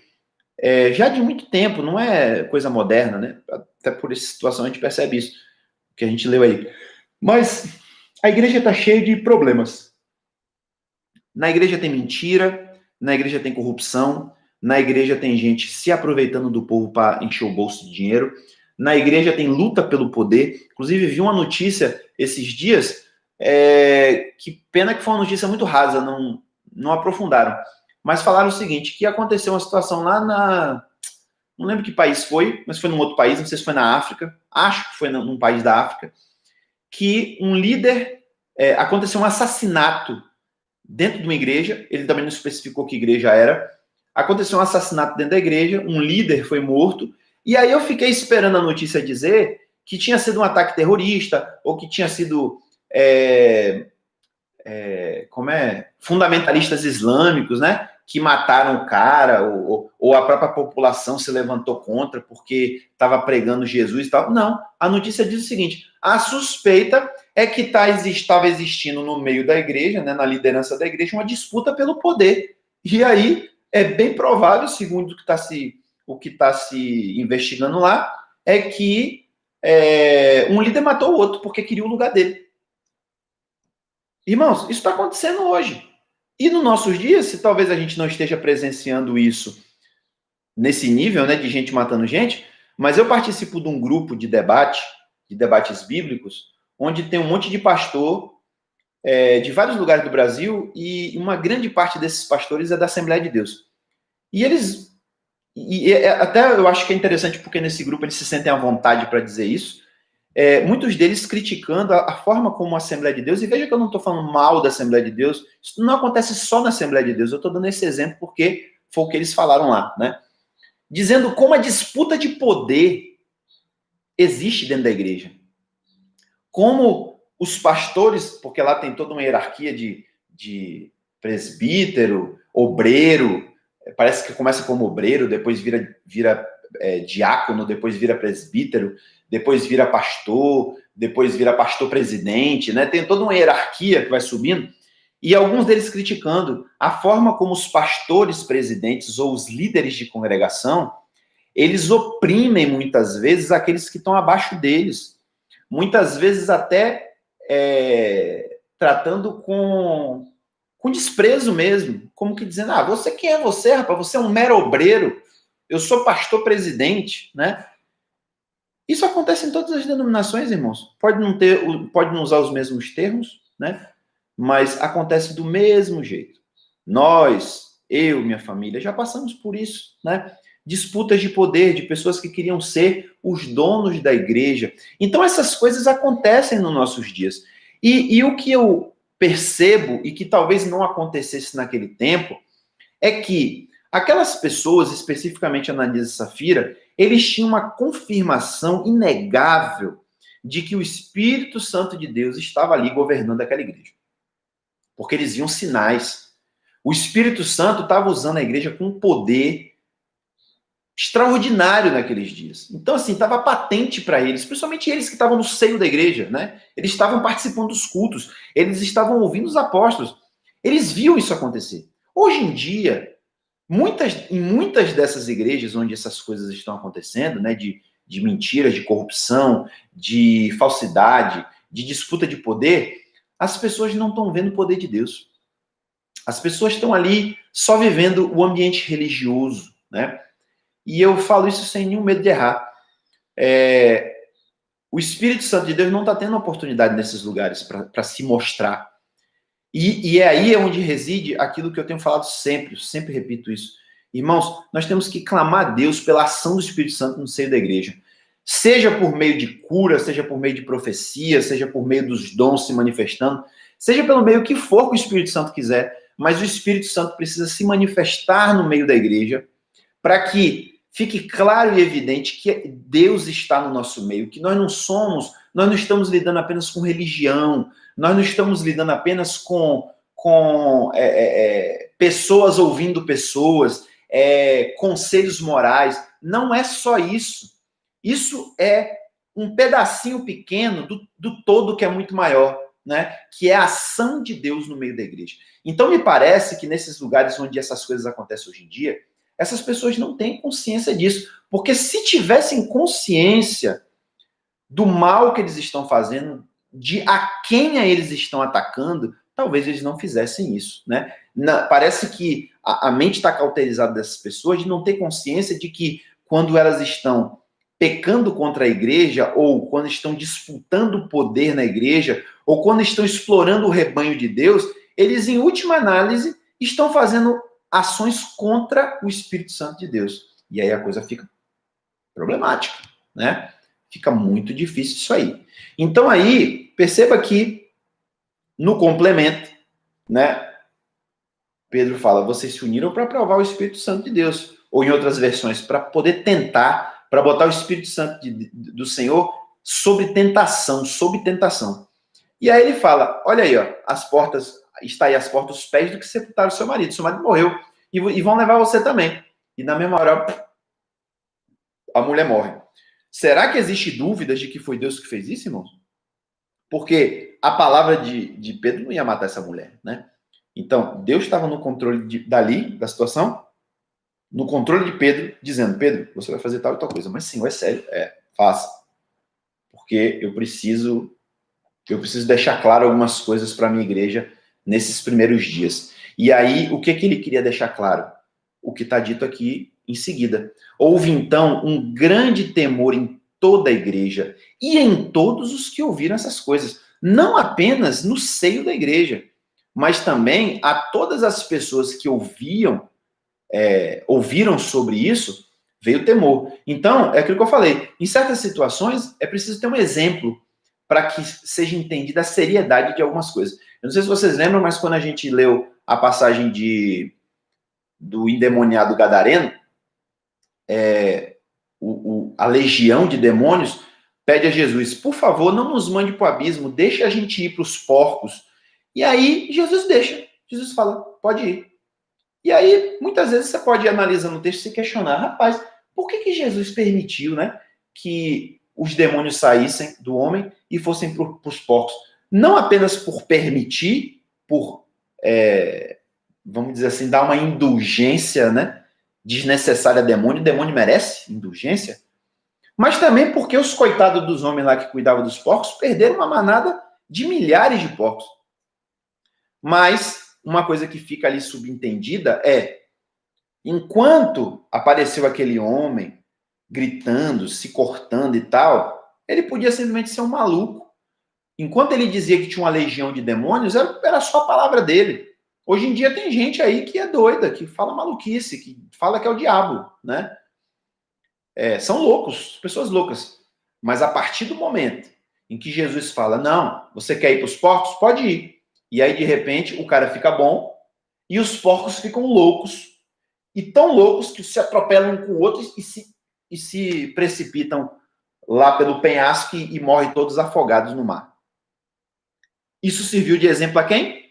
já de muito tempo, não é coisa moderna, né? Até por essa situação a gente percebe isso, que a gente leu aí. Mas a igreja está cheia de problemas. Na igreja tem mentira, na igreja tem corrupção, na igreja tem gente se aproveitando do povo para encher o bolso de dinheiro, na igreja tem luta pelo poder. Inclusive, vi uma notícia esses dias Que pena que foi uma notícia muito rasa, não aprofundaram. Mas falaram o seguinte, que aconteceu uma situação lá não lembro que país foi, mas foi num outro país, não sei se foi na África, acho que foi num país da África, que um líder, aconteceu um assassinato dentro de uma igreja, ele também não especificou que igreja era, aconteceu um assassinato dentro da igreja, um líder foi morto, e aí eu fiquei esperando a notícia dizer que tinha sido um ataque terrorista, ou que tinha sido fundamentalistas islâmicos, né, que mataram o cara, ou a própria população se levantou contra porque estava pregando Jesus e tal. Não, a notícia diz o seguinte, a suspeita é que estava existindo no meio da igreja, né, na liderança da igreja, uma disputa pelo poder. E aí é bem provável, segundo o que está se investigando lá, é que um líder matou o outro porque queria o lugar dele. Irmãos, isso está acontecendo hoje. E nos nossos dias, se talvez a gente não esteja presenciando isso nesse nível, né, de gente matando gente, mas eu participo de um grupo de debates bíblicos, onde tem um monte de pastor de vários lugares do Brasil, e uma grande parte desses pastores é da Assembleia de Deus. E eles, até eu acho que é interessante porque nesse grupo eles se sentem à vontade para dizer isso, muitos deles criticando a forma como a Assembleia de Deus, e veja que eu não estou falando mal da Assembleia de Deus, isso não acontece só na Assembleia de Deus, eu estou dando esse exemplo porque foi o que eles falaram lá, né? Dizendo como a disputa de poder existe dentro da igreja. Como os pastores, porque lá tem toda uma hierarquia de presbítero, obreiro, parece que começa como obreiro, depois vira diácono, depois vira presbítero, depois vira pastor presidente, né? Tem toda uma hierarquia que vai subindo, e alguns deles criticando a forma como os pastores presidentes ou os líderes de congregação, eles oprimem muitas vezes aqueles que estão abaixo deles, muitas vezes até tratando com desprezo mesmo, como que dizendo, você quem é você, rapaz? Você é um mero obreiro, eu sou pastor presidente, né? Isso acontece em todas as denominações, irmãos. Pode não usar os mesmos termos, né? Mas acontece do mesmo jeito. Nós, eu, minha família, já passamos por isso, né? Disputas de poder, de pessoas que queriam ser os donos da igreja. Então, essas coisas acontecem nos nossos dias. E o que eu percebo, e que talvez não acontecesse naquele tempo, é que aquelas pessoas, especificamente Ananias e Safira, eles tinham uma confirmação inegável de que o Espírito Santo de Deus estava ali governando aquela igreja. Porque eles viam sinais. O Espírito Santo estava usando a igreja com um poder extraordinário naqueles dias. Então, assim, estava patente para eles, principalmente eles que estavam no seio da igreja, né? Eles estavam participando dos cultos, eles estavam ouvindo os apóstolos, eles viam isso acontecer. Hoje em dia, em muitas dessas igrejas onde essas coisas estão acontecendo, né, de mentiras, de corrupção, de falsidade, de disputa de poder, as pessoas não estão vendo o poder de Deus. As pessoas estão ali só vivendo o ambiente religioso, né? E eu falo isso sem nenhum medo de errar. O Espírito Santo de Deus não está tendo oportunidade nesses lugares para se mostrar. E é aí onde reside aquilo que eu tenho falado sempre, eu sempre repito isso. Irmãos, nós temos que clamar a Deus pela ação do Espírito Santo no seio da igreja. Seja por meio de cura, seja por meio de profecia, seja por meio dos dons se manifestando, seja pelo meio que for que o Espírito Santo quiser, mas o Espírito Santo precisa se manifestar no meio da igreja para que fique claro e evidente que Deus está no nosso meio, que nós não estamos lidando apenas com religião, nós não estamos lidando apenas com pessoas ouvindo pessoas, conselhos morais. Não é só isso. Isso é um pedacinho pequeno do todo que é muito maior, né? Que é a ação de Deus no meio da igreja. Então, me parece que nesses lugares onde essas coisas acontecem hoje em dia, essas pessoas não têm consciência disso. Porque se tivessem consciência do mal que eles estão fazendo, de a quem eles estão atacando, talvez eles não fizessem isso, né? Parece que a mente está cauterizada dessas pessoas de não ter consciência de que quando elas estão pecando contra a igreja, ou quando estão disputando o poder na igreja, ou quando estão explorando o rebanho de Deus, eles, em última análise, estão fazendo ações contra o Espírito Santo de Deus. E aí a coisa fica problemática, né? Fica muito difícil isso aí. Então aí, perceba que no complemento, né, Pedro fala, vocês se uniram para provar o Espírito Santo de Deus. Ou em outras versões, para poder tentar, para botar o Espírito Santo do Senhor sob tentação, E aí ele fala, olha aí, ó, as portas, está aí as portas dos pés do que sepultaram seu marido morreu, e vão levar você também. E na mesma hora, a mulher morre. Será que existe dúvidas de que foi Deus que fez isso, irmãos? Porque a palavra de Pedro não ia matar essa mulher, né? Então, Deus estava no controle da situação, no controle de Pedro, dizendo, Pedro, você vai fazer tal e tal coisa. Mas, Senhor, é sério? Faça. Porque eu preciso deixar claro algumas coisas para a minha igreja nesses primeiros dias. E aí, o que ele queria deixar claro? O que está dito aqui em seguida. Houve, então, um grande temor em toda a igreja e em todos os que ouviram essas coisas. Não apenas no seio da igreja, mas também a todas as pessoas que ouviram sobre isso, veio temor. Então, é aquilo que eu falei. Em certas situações, é preciso ter um exemplo para que seja entendida a seriedade de algumas coisas. Eu não sei se vocês lembram, mas quando a gente leu a passagem do endemoniado gadareno, a legião de demônios pede a Jesus, por favor, não nos mande para o abismo, deixa a gente ir para os porcos. E aí, Jesus deixa. Jesus fala, pode ir. E aí, muitas vezes, você pode ir analisando o texto e se questionar, rapaz, por que Jesus permitiu, né, que os demônios saíssem do homem e fossem para os porcos? Não apenas por permitir, por, vamos dizer assim, dar uma indulgência, né, desnecessária a demônio. O demônio merece indulgência. Mas também porque os coitados dos homens lá que cuidavam dos porcos perderam uma manada de milhares de porcos. Mas uma coisa que fica ali subentendida é, enquanto apareceu aquele homem gritando, se cortando e tal, ele podia simplesmente ser um maluco. Enquanto ele dizia que tinha uma legião de demônios, era só a palavra dele. Hoje em dia tem gente aí que é doida, que fala maluquice, que fala que é o diabo, né? São loucos, pessoas loucas. Mas a partir do momento em que Jesus fala, não, você quer ir para os porcos? Pode ir. E aí, de repente, o cara fica bom e os porcos ficam loucos. E tão loucos que se atropelam um com o outro e se precipitam lá pelo penhasco e morrem todos afogados no mar. Isso serviu de exemplo a quem?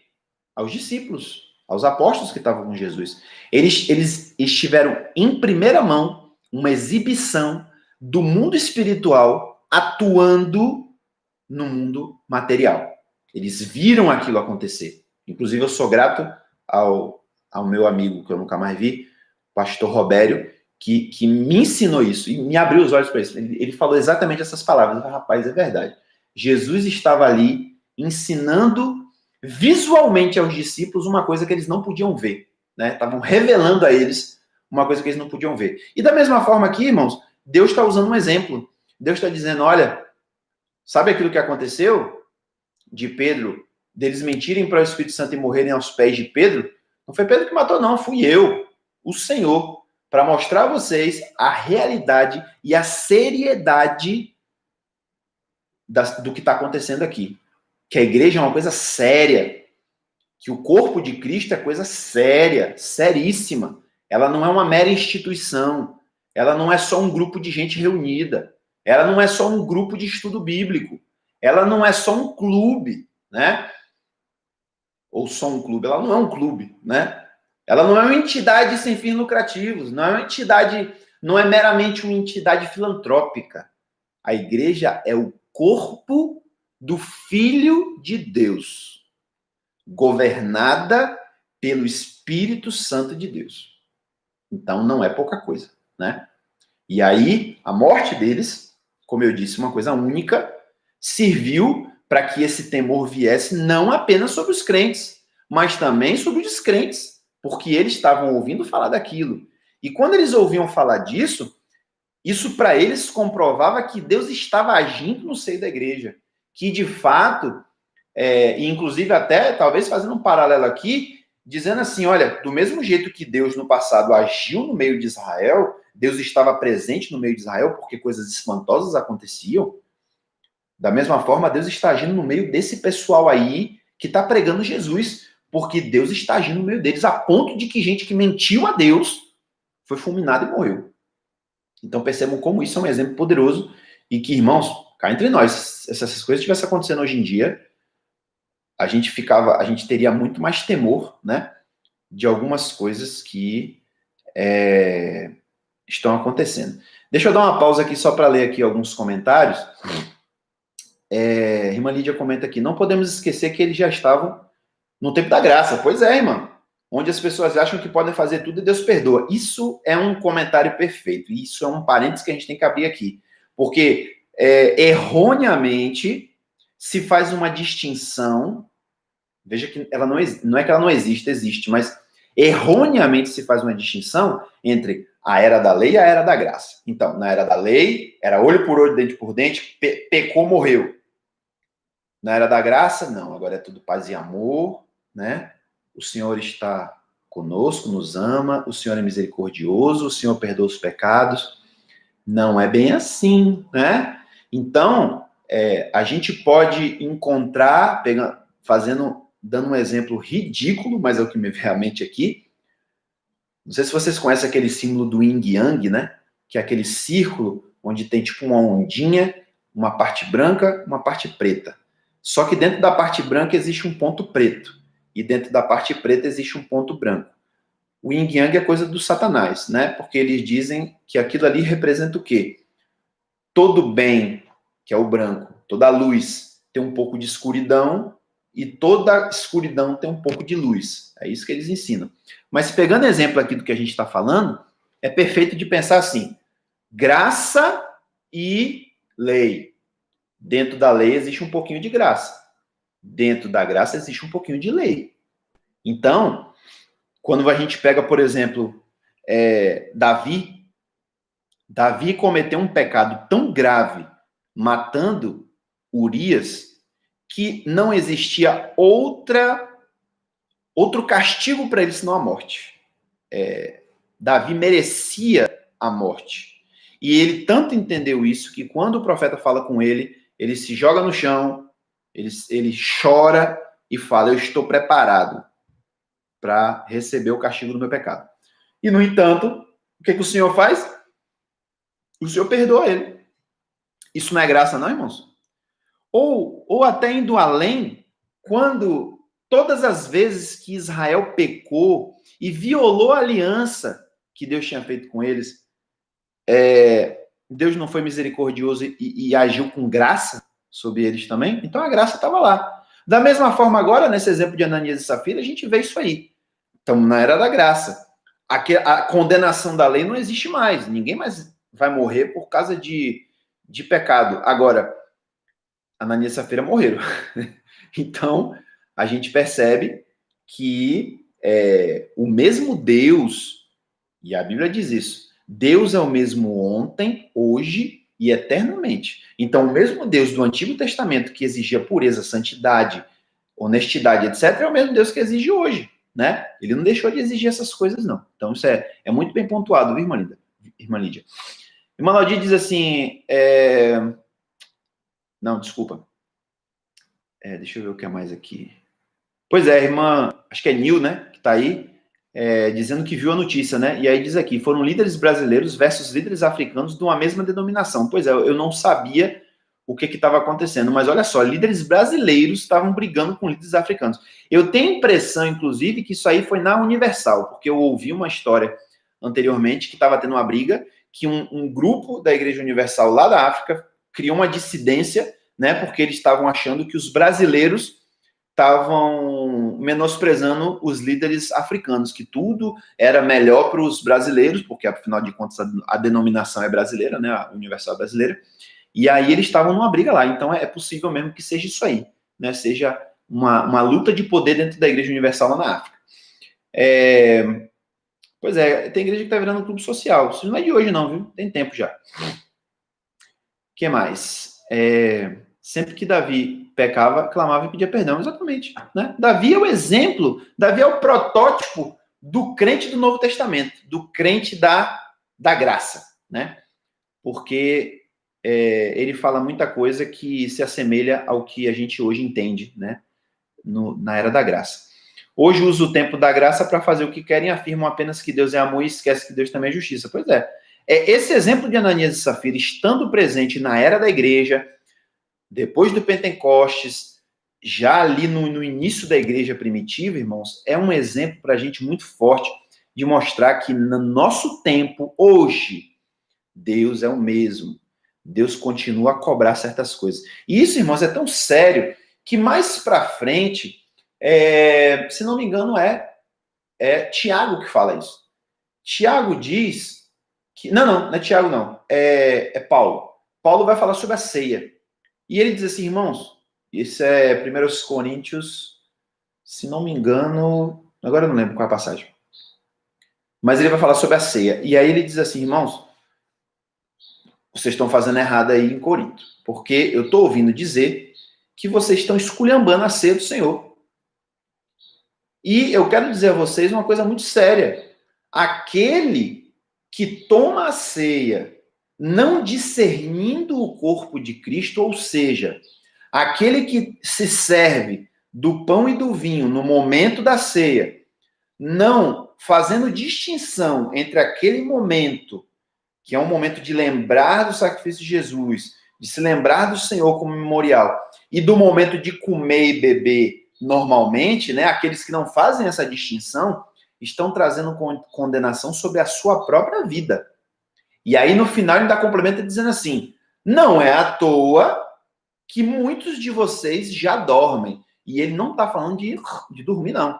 Aos discípulos, aos apóstolos que estavam com Jesus. Eles estiveram em primeira mão uma exibição do mundo espiritual atuando no mundo material. Eles viram aquilo acontecer. Inclusive, eu sou grato ao meu amigo, que eu nunca mais vi, pastor Robério, que me ensinou isso e me abriu os olhos para isso. Ele falou exatamente essas palavras. Rapaz, é verdade. Jesus estava ali ensinando visualmente aos discípulos uma coisa que eles não podiam ver. Né? Estavam revelando a eles uma coisa que eles não podiam ver. E da mesma forma aqui, irmãos, Deus está usando um exemplo. Deus está dizendo, olha, sabe aquilo que aconteceu de Pedro, deles mentirem para o Espírito Santo e morrerem aos pés de Pedro? Não foi Pedro que matou, não. Fui eu, o Senhor, para mostrar a vocês a realidade e a seriedade do que está acontecendo aqui. Que a igreja é uma coisa séria. Que o corpo de Cristo é coisa séria, seríssima. Ela não é uma mera instituição. Ela não é só um grupo de gente reunida. Ela não é só um grupo de estudo bíblico. Ela não é só um clube, né? Ou só um clube. Ela não é um clube, né? Ela não é uma entidade sem fins lucrativos. Não é uma entidade, não é meramente uma entidade filantrópica. A igreja é o corpo do Filho de Deus, governada pelo Espírito Santo de Deus. Então, não é pouca coisa, né? E aí, a morte deles, como eu disse, uma coisa única, serviu para que esse temor viesse não apenas sobre os crentes, mas também sobre os descrentes, porque eles estavam ouvindo falar daquilo. E quando eles ouviam falar disso, Isso para eles comprovava que Deus estava agindo no seio da igreja, que de fato, e inclusive até talvez fazendo um paralelo aqui, dizendo assim, olha, do mesmo jeito que Deus no passado agiu no meio de Israel, Deus estava presente no meio de Israel porque coisas espantosas aconteciam, da mesma forma Deus está agindo no meio desse pessoal aí que está pregando Jesus, porque Deus está agindo no meio deles, a ponto de que gente que mentiu a Deus foi fulminada e morreu. Então percebam como isso é um exemplo poderoso e que, irmãos, cá entre nós, se essas coisas estivessem acontecendo hoje em dia, a gente teria muito mais temor, né, de algumas coisas que estão acontecendo. Deixa eu dar uma pausa aqui só para ler aqui alguns comentários. Irmã Lídia comenta aqui, não podemos esquecer que eles já estavam no tempo da graça. Pois é, irmã. Onde as pessoas acham que podem fazer tudo e Deus perdoa. Isso é um comentário perfeito. Isso é um parênteses que a gente tem que abrir aqui. Porque, erroneamente, se faz uma distinção. Veja que ela não é que ela não existe, existe, mas erroneamente se faz uma distinção entre a era da lei e a era da graça. Então, na era da lei, era olho por olho, dente por dente, pecou, morreu. Na era da graça, não. Agora é tudo paz e amor, né? O Senhor está conosco, nos ama, o Senhor é misericordioso, o Senhor perdoa os pecados. Não é bem assim, né? Então, a gente pode encontrar, dando um exemplo ridículo, mas é o que me vem à mente aqui. Não sei se vocês conhecem aquele símbolo do yin yang, né? Que é aquele círculo onde tem tipo uma ondinha, uma parte branca, uma parte preta. Só que dentro da parte branca existe um ponto preto. E dentro da parte preta existe um ponto branco. O yin yang é coisa do Satanás, né? Porque eles dizem que aquilo ali representa o quê? Todo bem, que é o branco, toda luz tem um pouco de escuridão e toda escuridão tem um pouco de luz. É isso que eles ensinam. Mas pegando exemplo aqui do que a gente está falando, é perfeito de pensar assim, graça e lei. Dentro da lei existe um pouquinho de graça. Dentro da graça existe um pouquinho de lei. Então, quando a gente pega, por exemplo, Davi cometeu um pecado tão grave, matando Urias, que não existia outro castigo para ele senão a morte. Davi merecia a morte. E ele tanto entendeu isso que quando o profeta fala com ele, ele se joga no chão, ele chora e fala, eu estou preparado para receber o castigo do meu pecado. E, no entanto, o que o Senhor faz? O Senhor perdoa ele. Isso não é graça, não, irmãos? Ou até indo além, quando todas as vezes que Israel pecou e violou a aliança que Deus tinha feito com eles, Deus não foi misericordioso e agiu com graça sobre eles também? Então a graça estava lá. Da mesma forma agora, nesse exemplo de Ananias e Safira, a gente vê isso aí. Estamos na era da graça. A condenação da lei não existe mais. Ninguém mais vai morrer por causa de pecado. Agora, Ananias e Safira morreram. Então, a gente percebe que o mesmo Deus, e a Bíblia diz isso, Deus é o mesmo ontem, hoje e eternamente. Então, o mesmo Deus do Antigo Testamento que exigia pureza, santidade, honestidade, etc., é o mesmo Deus que exige hoje, né? Ele não deixou de exigir essas coisas, não. Então, isso é muito bem pontuado, viu, irmã Lídia? Irmã Laudir diz assim, não, desculpa. Deixa eu ver o que é mais aqui. Pois é, irmã, acho que é Nil, né, que tá aí, dizendo que viu a notícia, né? E aí diz aqui, foram líderes brasileiros versus líderes africanos de uma mesma denominação. Pois é, eu não sabia o que estava acontecendo, mas olha só, líderes brasileiros estavam brigando com líderes africanos. Eu tenho a impressão, inclusive, que isso aí foi na Universal, porque eu ouvi uma história anteriormente que estava tendo uma briga, que um grupo da Igreja Universal lá da África criou uma dissidência, né, porque eles estavam achando que os brasileiros estavam menosprezando os líderes africanos, que tudo era melhor para os brasileiros, porque afinal de contas a denominação é brasileira, né, a Universal brasileira, e aí eles estavam numa briga lá. Então é possível mesmo que seja isso aí, né, seja uma luta de poder dentro da Igreja Universal lá na África. Pois é, tem igreja que está virando um clube social. Isso não é de hoje não, viu? Tem tempo já. O que mais? Sempre que Davi pecava, clamava e pedia perdão. Exatamente. Né? Davi é o exemplo, Davi é o protótipo do crente do Novo Testamento, do crente da graça, né? Porque ele fala muita coisa que se assemelha ao que a gente hoje entende, né? Na era da graça. Hoje usa o tempo da graça para fazer o que querem, afirmam apenas que Deus é amor e esquece que Deus também é justiça. Pois é. Esse exemplo de Ananias e Safira estando presente na era da igreja, depois do Pentecostes, já ali no início da igreja primitiva, irmãos, é um exemplo para a gente muito forte de mostrar que no nosso tempo, hoje, Deus é o mesmo. Deus continua a cobrar certas coisas. E isso, irmãos, é tão sério que mais para frente, se não me engano, é Tiago que fala isso. Tiago diz que... Não é Tiago, não. É Paulo. Paulo vai falar sobre a ceia. E ele diz assim, irmãos, isso é 1 Coríntios, se não me engano, agora eu não lembro qual é a passagem. Mas ele vai falar sobre a ceia. E aí ele diz assim, irmãos, vocês estão fazendo errado aí em Corinto. Porque eu estou ouvindo dizer que vocês estão esculhambando a ceia do Senhor. E eu quero dizer a vocês uma coisa muito séria. Aquele que toma a ceia não discernindo o corpo de Cristo, ou seja, aquele que se serve do pão e do vinho no momento da ceia, não fazendo distinção entre aquele momento, que é um momento de lembrar do sacrifício de Jesus, de se lembrar do Senhor como memorial, e do momento de comer e beber normalmente, né? Aqueles que não fazem essa distinção estão trazendo condenação sobre a sua própria vida. E aí, no final, ele dá complemento dizendo assim, não é à toa que muitos de vocês já dormem. E ele não está falando de dormir, não.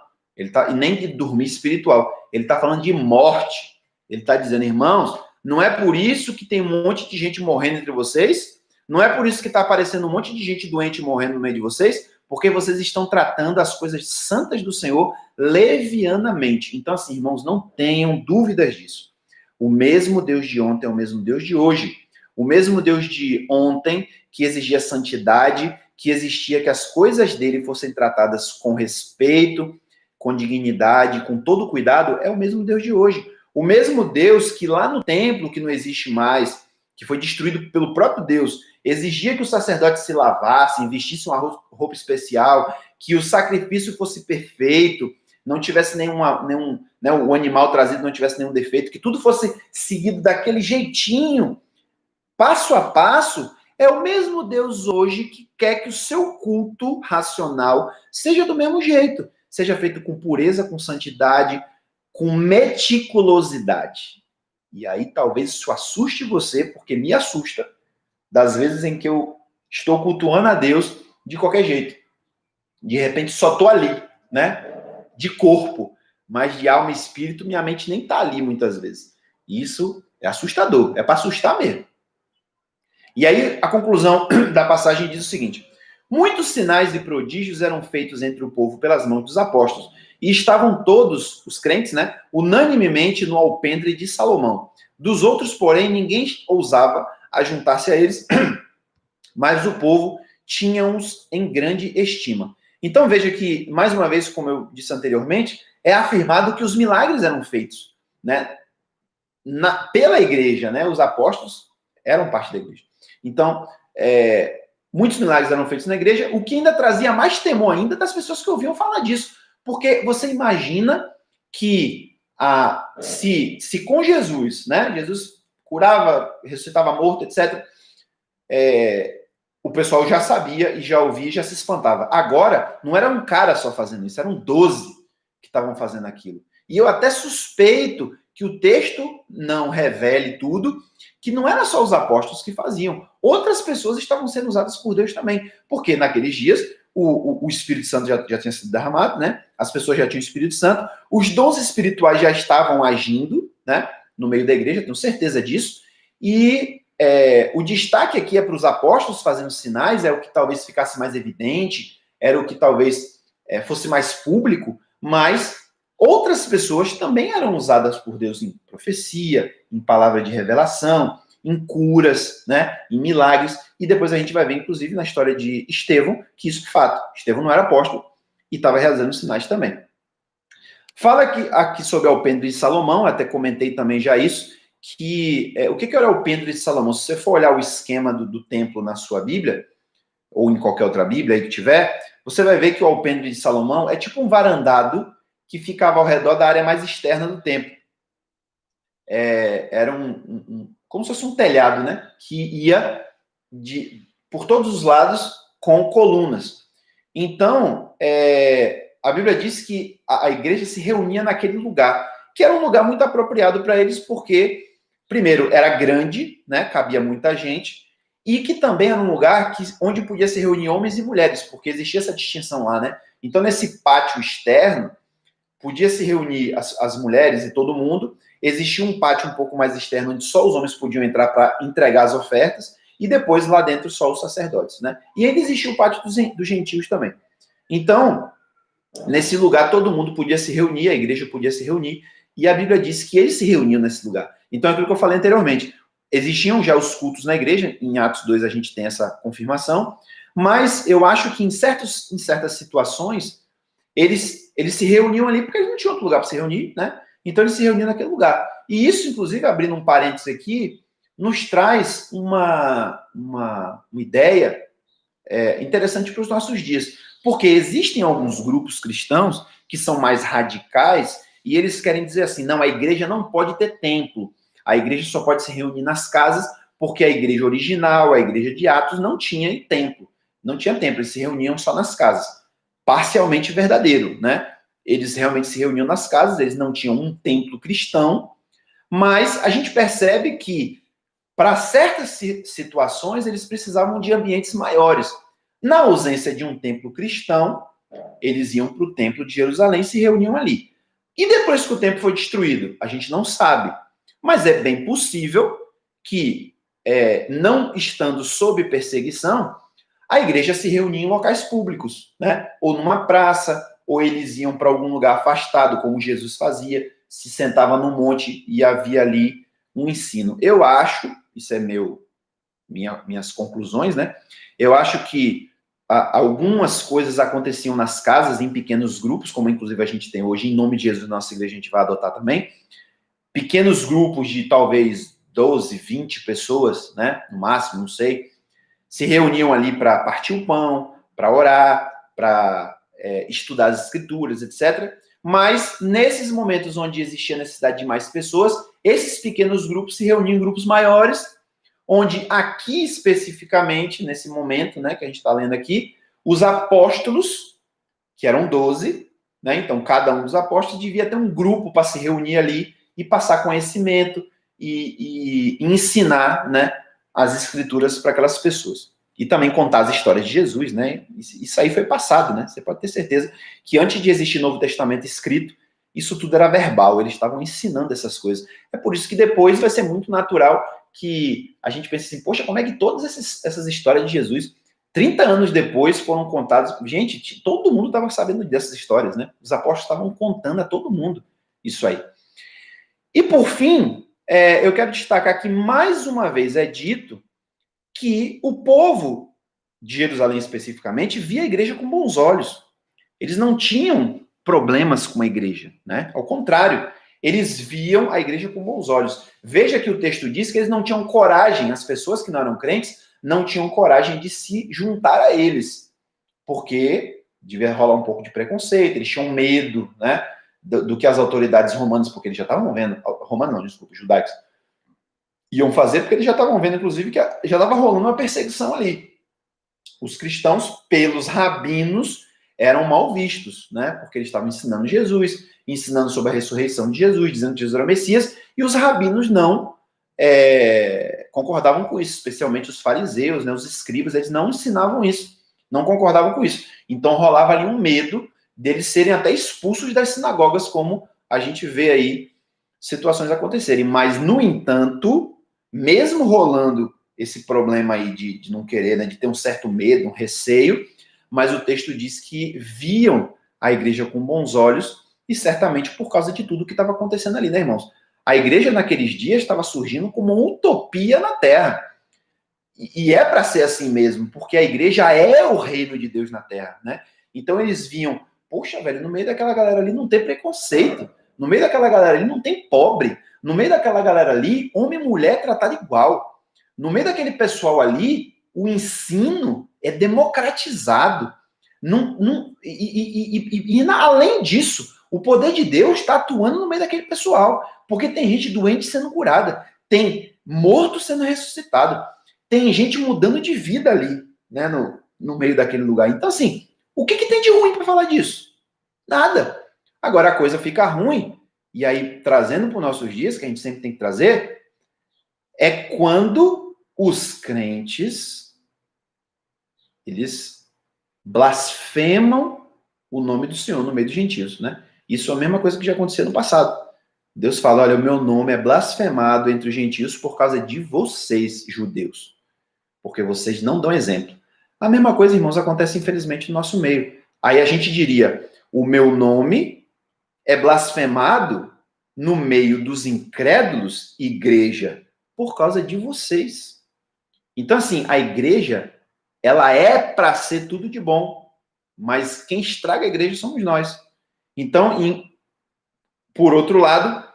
Nem de dormir espiritual. Ele está falando de morte. Ele está dizendo, irmãos, não é por isso que tem um monte de gente morrendo entre vocês? Não é por isso que está aparecendo um monte de gente doente morrendo no meio de vocês? Porque vocês estão tratando as coisas santas do Senhor levianamente. Então, assim, irmãos, não tenham dúvidas disso. O mesmo Deus de ontem é o mesmo Deus de hoje. O mesmo Deus de ontem que exigia santidade, que existia que as coisas dele fossem tratadas com respeito, com dignidade, com todo cuidado, é o mesmo Deus de hoje. O mesmo Deus que lá no templo, que não existe mais, que foi destruído pelo próprio Deus, exigia que os sacerdotes se lavassem, vestissem uma roupa especial, que o sacrifício fosse perfeito, não tivesse o animal trazido não tivesse nenhum defeito, que tudo fosse seguido daquele jeitinho, passo a passo, é o mesmo Deus hoje que quer que o seu culto racional seja do mesmo jeito, seja feito com pureza, com santidade, com meticulosidade. E aí talvez isso assuste você, porque me assusta, das vezes em que eu estou cultuando a Deus de qualquer jeito. De repente só estou ali, né? De corpo, mas de alma e espírito, minha mente nem está ali muitas vezes. Isso é assustador, é para assustar mesmo. E aí a conclusão da passagem diz o seguinte: muitos sinais e prodígios eram feitos entre o povo pelas mãos dos apóstolos, e estavam todos, os crentes, né, unanimemente no alpendre de Salomão. Dos outros, porém, ninguém ousava ajuntar-se a eles, mas o povo tinha-os em grande estima. Então veja que, mais uma vez, como eu disse anteriormente, é afirmado que os milagres eram feitos, né, pela igreja, né, os apóstolos eram parte da igreja. Então, muitos milagres eram feitos na igreja, o que ainda trazia mais temor ainda das pessoas que ouviam falar disso. Porque você imagina que se com Jesus, né, Jesus curava, ressuscitava morto, etc., o pessoal já sabia e já ouvia e já se espantava. Agora, não era um cara só fazendo isso, eram 12 que estavam fazendo aquilo. E eu até suspeito que o texto não revele tudo, que não era só os apóstolos que faziam. Outras pessoas estavam sendo usadas por Deus também. Porque naqueles dias, o Espírito Santo já tinha sido derramado, né? As pessoas já tinham o Espírito Santo, os dons espirituais já estavam agindo, né? No meio da igreja, tenho certeza disso. E o destaque aqui é para os apóstolos fazendo sinais, é o que talvez ficasse mais evidente, era o que talvez fosse mais público, mas Outras pessoas também eram usadas por Deus em profecia, em palavra de revelação, em curas, né, em milagres, e depois a gente vai ver, inclusive, na história de Estevão, que isso é fato. Estevão não era apóstolo e estava realizando sinais também. Fala aqui sobre o alpendre de Salomão, até comentei também já isso, que o que era o alpendre de Salomão? Se você for olhar o esquema do templo na sua Bíblia, ou em qualquer outra Bíblia aí que tiver, você vai ver que o alpendre de Salomão é tipo um varandado que ficava ao redor da área mais externa do templo. Era como se fosse um telhado, né? Que ia por todos os lados com colunas. Então, a Bíblia diz que a igreja se reunia naquele lugar, que era um lugar muito apropriado para eles, porque, primeiro, era grande, né? Cabia muita gente, e que também era um lugar onde podia se reunir homens e mulheres, porque existia essa distinção lá, né? Então, nesse pátio externo, podia se reunir as mulheres e todo mundo. Existia um pátio um pouco mais externo, onde só os homens podiam entrar para entregar as ofertas, e depois lá dentro só os sacerdotes, né? E ainda existia o pátio dos gentios também. Então, nesse lugar todo mundo podia se reunir, a igreja podia se reunir, e a Bíblia diz que eles se reuniam nesse lugar. Então, é aquilo que eu falei anteriormente. Existiam já os cultos na igreja, em Atos 2 a gente tem essa confirmação, mas eu acho que em certas situações, eles se reuniam ali porque eles não tinham outro lugar para se reunir, né? Então eles se reuniam naquele lugar. E isso, inclusive, abrindo um parênteses aqui, nos traz uma ideia interessante para os nossos dias. Porque existem alguns grupos cristãos que são mais radicais e eles querem dizer assim, não, a igreja não pode ter templo. A igreja só pode se reunir nas casas porque a igreja original, a igreja de Atos, não tinha templo. Não tinha templo, eles se reuniam só nas casas. Parcialmente verdadeiro, né? Eles realmente se reuniam nas casas, eles não tinham um templo cristão, mas a gente percebe que para certas situações eles precisavam de ambientes maiores. Na ausência de um templo cristão, eles iam para o templo de Jerusalém e se reuniam ali. E depois que o templo foi destruído, a gente não sabe, mas é bem possível que, não estando sob perseguição, a igreja se reunia em locais públicos, né? Ou numa praça, ou eles iam para algum lugar afastado, como Jesus fazia, se sentava num monte e havia ali um ensino. Eu acho, isso é minhas conclusões, né? Eu acho que algumas coisas aconteciam nas casas, em pequenos grupos, como inclusive a gente tem hoje, em nome de Jesus, nossa igreja a gente vai adotar também, pequenos grupos de talvez 12, 20 pessoas, né? No máximo, não sei, se reuniam ali para partir o pão, para orar, para estudar as escrituras, etc. Mas nesses momentos onde existia necessidade de mais pessoas, esses pequenos grupos se reuniam em grupos maiores, onde aqui especificamente, nesse momento, né, que a gente está lendo aqui, os apóstolos, que eram 12, né, então cada um dos apóstolos devia ter um grupo para se reunir ali e passar conhecimento e ensinar, né, as escrituras para aquelas pessoas. E também contar as histórias de Jesus, né? Isso aí foi passado, né? Você pode ter certeza que antes de existir Novo Testamento escrito, isso tudo era verbal, eles estavam ensinando essas coisas. É por isso que depois vai ser muito natural que a gente pense assim, poxa, como é que todas essas histórias de Jesus, 30 anos depois, foram contadas? Gente, todo mundo estava sabendo dessas histórias, né? Os apóstolos estavam contando a todo mundo isso aí. E por fim, eu quero destacar que mais uma vez é dito que o povo de Jerusalém especificamente via a igreja com bons olhos. Eles não tinham problemas com a igreja, né? Ao contrário, eles viam a igreja com bons olhos. Veja que o texto diz que eles não tinham coragem, as pessoas que não eram crentes não tinham coragem de se juntar a eles, porque devia rolar um pouco de preconceito, eles tinham medo, né, do que as autoridades romanas, porque eles já estavam vendo, romanos não, desculpa, judaicos, iam fazer, porque eles já estavam vendo, inclusive, que já estava rolando uma perseguição ali. Os cristãos, pelos rabinos, eram mal vistos, né? Porque eles estavam ensinando Jesus, ensinando sobre a ressurreição de Jesus, dizendo que Jesus era o Messias, e os rabinos não concordavam com isso, especialmente os fariseus, né? Os escribas, eles não ensinavam isso, não concordavam com isso. Então rolava ali um medo deles serem até expulsos das sinagogas, como a gente vê aí situações acontecerem. Mas, no entanto, mesmo rolando esse problema aí de não querer, né, de ter um certo medo, um receio, mas o texto diz que viam a igreja com bons olhos e certamente por causa de tudo que estava acontecendo ali, né, irmãos? A igreja naqueles dias estava surgindo como uma utopia na Terra. E é para ser assim mesmo, porque a igreja é o reino de Deus na Terra, né? Então eles viam, poxa, velho, no meio daquela galera ali não tem preconceito, no meio daquela galera ali não tem pobre, no meio daquela galera ali, homem e mulher é tratado igual. No meio daquele pessoal ali, o ensino é democratizado. Além disso, o poder de Deus está atuando no meio daquele pessoal, porque tem gente doente sendo curada, tem morto sendo ressuscitado, tem gente mudando de vida ali, né, no meio daquele lugar. Então, assim, o que tem de ruim para falar disso? Nada. Agora a coisa fica ruim, e aí, trazendo para os nossos dias, que a gente sempre tem que trazer, é quando os crentes, eles blasfemam o nome do Senhor no meio dos gentios, né? Isso é a mesma coisa que já aconteceu no passado. Deus fala, olha, o meu nome é blasfemado entre os gentios por causa de vocês, judeus, porque vocês não dão exemplo. A mesma coisa, irmãos, acontece infelizmente no nosso meio. Aí a gente diria, o meu nome é blasfemado no meio dos incrédulos, igreja, por causa de vocês. Então, assim, a igreja, ela é para ser tudo de bom, mas quem estraga a igreja somos nós. Então, por outro lado,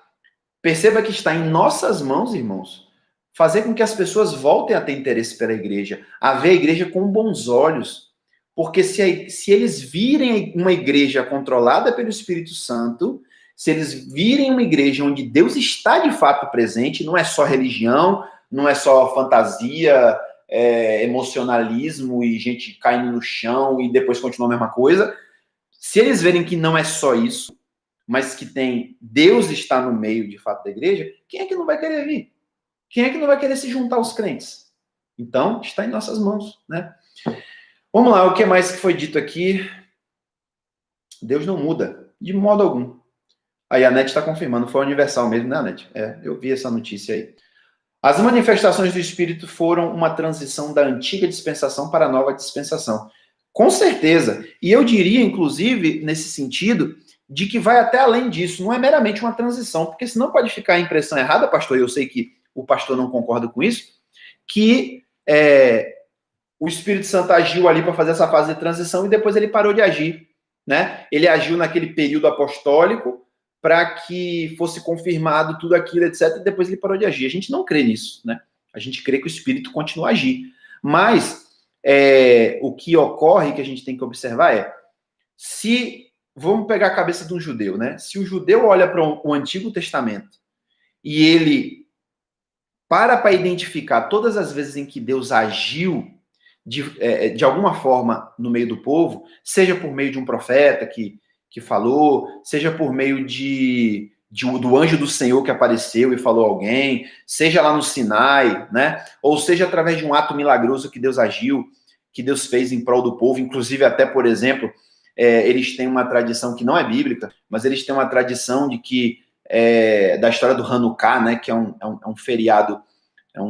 perceba que está em nossas mãos, irmãos, fazer com que as pessoas voltem a ter interesse pela igreja, a ver a igreja com bons olhos. Porque se eles virem uma igreja controlada pelo Espírito Santo, se eles virem uma igreja onde Deus está de fato presente, não é só religião, não é só fantasia, emocionalismo e gente caindo no chão e depois continua a mesma coisa. Se eles verem que não é só isso, mas que tem Deus está no meio de fato da igreja, quem é que não vai querer vir? Quem é que não vai querer se juntar aos crentes? Então, está em nossas mãos, né? Vamos lá, o que mais que foi dito aqui? Deus não muda, de modo algum. Aí a NET está confirmando, foi universal mesmo, né, NET? Eu vi essa notícia aí. As manifestações do Espírito foram uma transição da antiga dispensação para a nova dispensação. Com certeza. E eu diria, inclusive, nesse sentido, de que vai até além disso. Não é meramente uma transição, porque senão pode ficar a impressão errada, pastor, e eu sei que o pastor não concorda com isso, que o Espírito Santo agiu ali para fazer essa fase de transição e depois ele parou de agir, né? Ele agiu naquele período apostólico para que fosse confirmado tudo aquilo, etc. E depois ele parou de agir. A gente não crê nisso, né? A gente crê que o Espírito continua a agir. Mas o que ocorre, que a gente tem que observar vamos pegar a cabeça de um judeu, né? Se o judeu olha para o Antigo Testamento e ele para identificar todas as vezes em que Deus agiu de alguma forma no meio do povo, seja por meio de um profeta que falou, seja por meio do anjo do Senhor que apareceu e falou a alguém, seja lá no Sinai, né? Ou seja através de um ato milagroso que Deus agiu, que Deus fez em prol do povo, inclusive até, por exemplo, eles têm uma tradição que não é bíblica, mas eles têm uma tradição de que da história do Hanukkah, né? Que é um feriado, é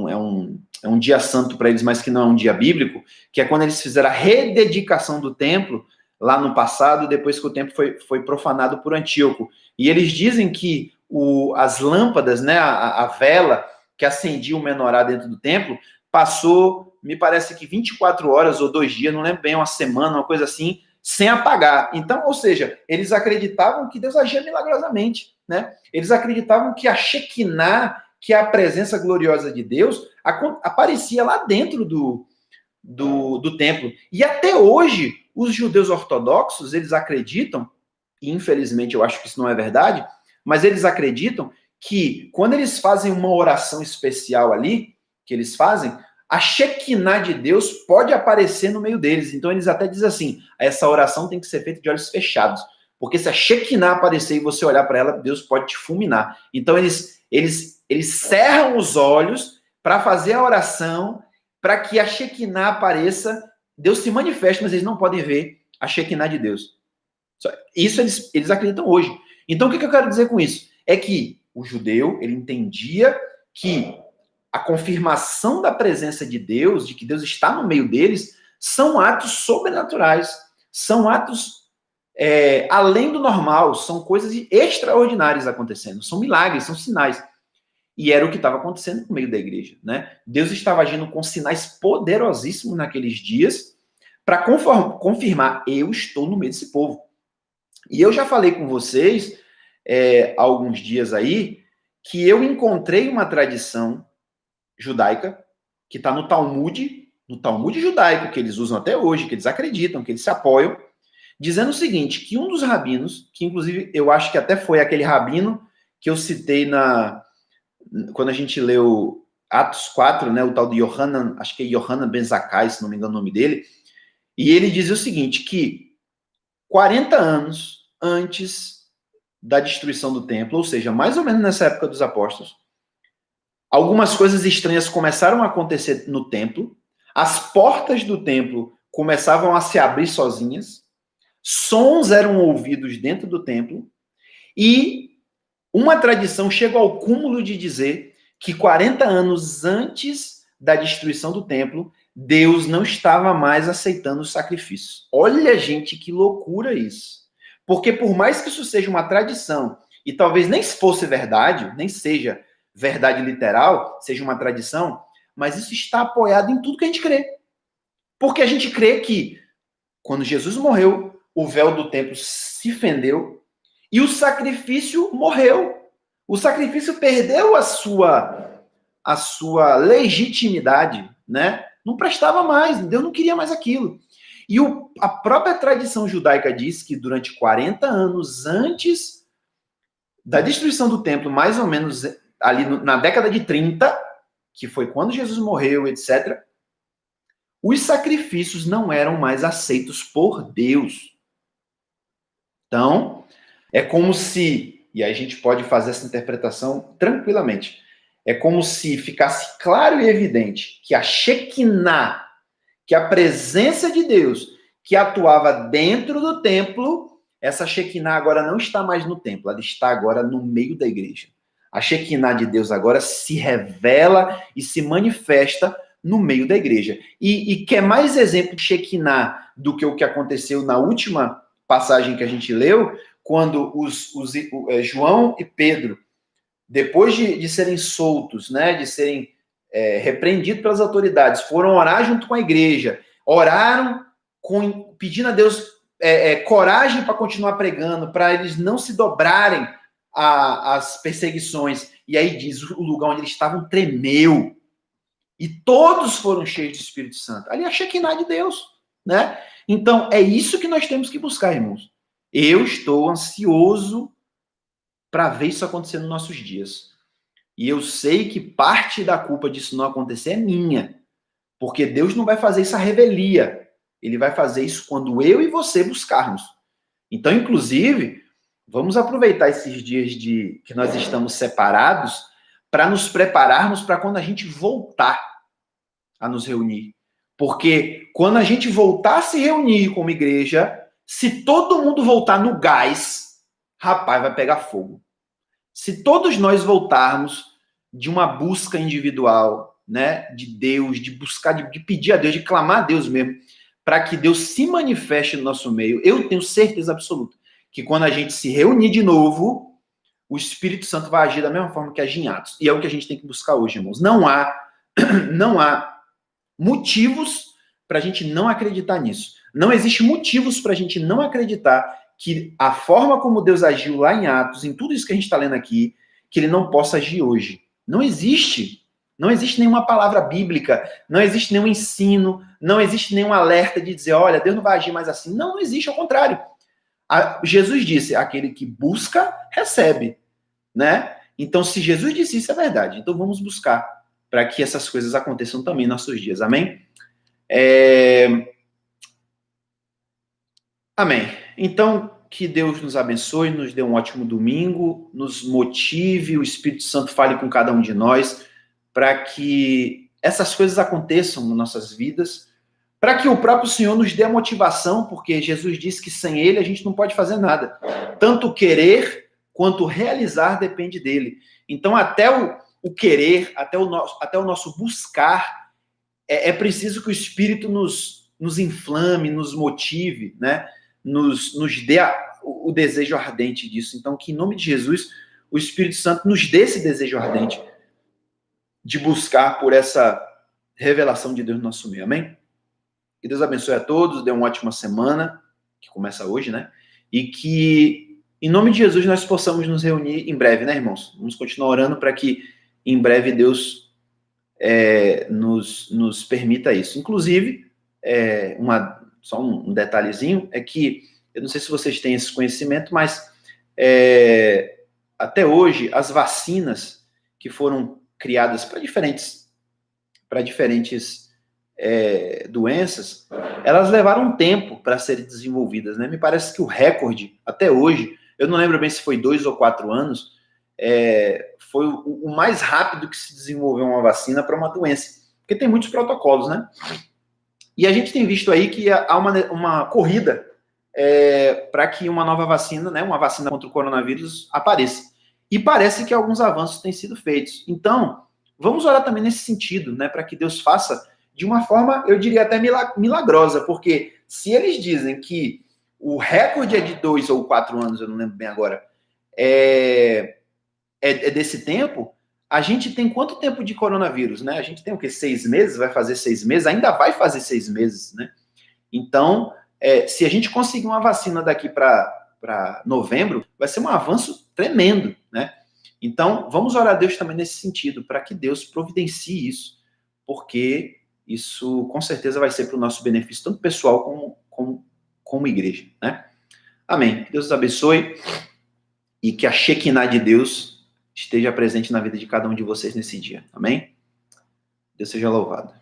um dia santo para eles, mas que não é um dia bíblico, que é quando eles fizeram a rededicação do templo lá no passado, depois que o templo foi profanado por Antíoco. E eles dizem que as lâmpadas, né, a vela que acendia o menorá dentro do templo, passou, me parece que 24 horas ou 2 dias, não lembro bem, uma semana, uma coisa assim, sem apagar. Então, ou seja, eles acreditavam que Deus agia milagrosamente, né? Eles acreditavam que a Shekinah, que é a presença gloriosa de Deus, aparecia lá dentro do templo. E até hoje, os judeus ortodoxos, eles acreditam, e infelizmente eu acho que isso não é verdade, mas eles acreditam que quando eles fazem uma oração especial ali, que eles fazem, a Shekinah de Deus pode aparecer no meio deles. Então eles até dizem assim, essa oração tem que ser feita de olhos fechados, porque se a Shekinah aparecer e você olhar para ela, Deus pode te fulminar. Então eles cerram os olhos para fazer a oração, para que a Shekinah apareça, Deus se manifeste, mas eles não podem ver a Shekinah de Deus. Isso eles acreditam hoje. Então o que eu quero dizer com isso? É que o judeu, ele entendia que a confirmação da presença de Deus, de que Deus está no meio deles, são atos sobrenaturais, são atos além do normal, são coisas extraordinárias acontecendo, são milagres, são sinais. E era o que estava acontecendo no meio da igreja, né? Deus estava agindo com sinais poderosíssimos naqueles dias para confirmar, eu estou no meio desse povo. E eu já falei com vocês há alguns dias aí que eu encontrei uma tradição judaica que está no Talmud judaico, que eles usam até hoje, que eles acreditam, que eles se apoiam, dizendo o seguinte, que um dos rabinos, que inclusive eu acho que até foi aquele rabino que eu citei quando a gente leu Atos 4, né, o tal de Yohanan, acho que é Yohanan Ben Zakkai, se não me engano o nome dele, e ele dizia o seguinte, que 40 anos antes da destruição do templo, ou seja, mais ou menos nessa época dos apóstolos, algumas coisas estranhas começaram a acontecer no templo, as portas do templo começavam a se abrir sozinhas, sons eram ouvidos dentro do templo, e uma tradição chega ao cúmulo de dizer que 40 anos antes da destruição do templo, Deus não estava mais aceitando os sacrifícios. Olha, gente, que loucura isso. Porque por mais que isso seja uma tradição, e talvez nem fosse verdade, nem seja verdade literal, seja uma tradição, mas isso está apoiado em tudo que a gente crê. Porque a gente crê que quando Jesus morreu, o véu do templo se fendeu e o sacrifício morreu. O sacrifício perdeu a sua legitimidade, né? Não prestava mais, Deus não queria mais aquilo. E a própria tradição judaica diz que durante 40 anos antes da destruição do templo, mais ou menos ali na década de 30, que foi quando Jesus morreu, etc., os sacrifícios não eram mais aceitos por Deus. Então, é como se, e aí a gente pode fazer essa interpretação tranquilamente, é como se ficasse claro e evidente que a Shekinah, que a presença de Deus que atuava dentro do templo, essa Shekinah agora não está mais no templo, ela está agora no meio da igreja. A Shekinah de Deus agora se revela e se manifesta no meio da igreja. E quer mais exemplo de Shekinah do que o que aconteceu na última passagem que a gente leu, quando João e Pedro, depois de serem soltos, né, de serem repreendidos pelas autoridades, foram orar junto com a igreja, oraram pedindo a Deus coragem para continuar pregando, para eles não se dobrarem às perseguições. E aí diz, o lugar onde eles estavam tremeu. E todos foram cheios do Espírito Santo. Ali é a Shekinah de Deus, né? Então, é isso que nós temos que buscar, irmãos. Eu estou ansioso para ver isso acontecer nos nossos dias. E eu sei que parte da culpa disso não acontecer é minha. Porque Deus não vai fazer isso à revelia. Ele vai fazer isso quando eu e você buscarmos. Então, inclusive, vamos aproveitar esses dias que nós estamos separados para nos prepararmos para quando a gente voltar a nos reunir. Porque quando a gente voltar a se reunir como igreja, se todo mundo voltar no gás, rapaz, vai pegar fogo. Se todos nós voltarmos de uma busca individual, né, de Deus, de buscar, de pedir a Deus, de clamar a Deus mesmo, para que Deus se manifeste no nosso meio, eu tenho certeza absoluta que quando a gente se reunir de novo, o Espírito Santo vai agir da mesma forma que agir em Atos. E é o que a gente tem que buscar hoje, irmãos. Não há motivos para a gente não acreditar nisso. Não existe motivos para a gente não acreditar que a forma como Deus agiu lá em Atos, em tudo isso que a gente está lendo aqui, que ele não possa agir hoje. Não existe. Não existe nenhuma palavra bíblica, não existe nenhum ensino, não existe nenhum alerta de dizer, olha, Deus não vai agir mais assim. Não, não existe, ao contrário. Jesus disse, aquele que busca, recebe. Né? Então, se Jesus disse isso, é verdade. Então, vamos buscar para que essas coisas aconteçam também em nossos dias. Amém? Amém. Então, que Deus nos abençoe, nos dê um ótimo domingo, nos motive, o Espírito Santo fale com cada um de nós, para que essas coisas aconteçam nas nossas vidas, para que o próprio Senhor nos dê a motivação, porque Jesus disse que sem Ele a gente não pode fazer nada. Tanto querer quanto realizar depende dele. Então, até o querer, até o nosso buscar, é preciso que o Espírito nos inflame, nos motive, né? nos dê o desejo ardente disso. Então, que em nome de Jesus, o Espírito Santo nos dê esse desejo ardente de buscar por essa revelação de Deus no nosso meio. Amém? Que Deus abençoe a todos, dê uma ótima semana, que começa hoje, né? E que, em nome de Jesus, nós possamos nos reunir em breve, né, irmãos? Vamos continuar orando para que, em breve, Deus nos permita isso. Inclusive, só um detalhezinho, é que, eu não sei se vocês têm esse conhecimento, mas até hoje, as vacinas que foram criadas para diferentes doenças, elas levaram um tempo para serem desenvolvidas, né? Me parece que o recorde, até hoje, eu não lembro bem se foi 2 ou 4 anos, foi o mais rápido que se desenvolveu uma vacina para uma doença, porque tem muitos protocolos, né? E a gente tem visto aí que há uma corrida para que uma nova vacina, né, uma vacina contra o coronavírus, apareça. E parece que alguns avanços têm sido feitos. Então, vamos orar também nesse sentido, né, para que Deus faça de uma forma, eu diria até milagrosa, porque se eles dizem que o recorde é de 2 ou 4 anos, eu não lembro bem agora, é desse tempo, a gente tem quanto tempo de coronavírus, né? A gente tem o quê? 6 meses? Vai fazer 6 meses? Ainda vai fazer 6 meses, né? Então, se a gente conseguir uma vacina daqui para novembro, vai ser um avanço tremendo, né? Então, vamos orar a Deus também nesse sentido, para que Deus providencie isso, porque isso com certeza vai ser para o nosso benefício, tanto pessoal como igreja, né? Amém. Que Deus os abençoe e que a Shekinah de Deus esteja presente na vida de cada um de vocês nesse dia. Amém? Deus seja louvado.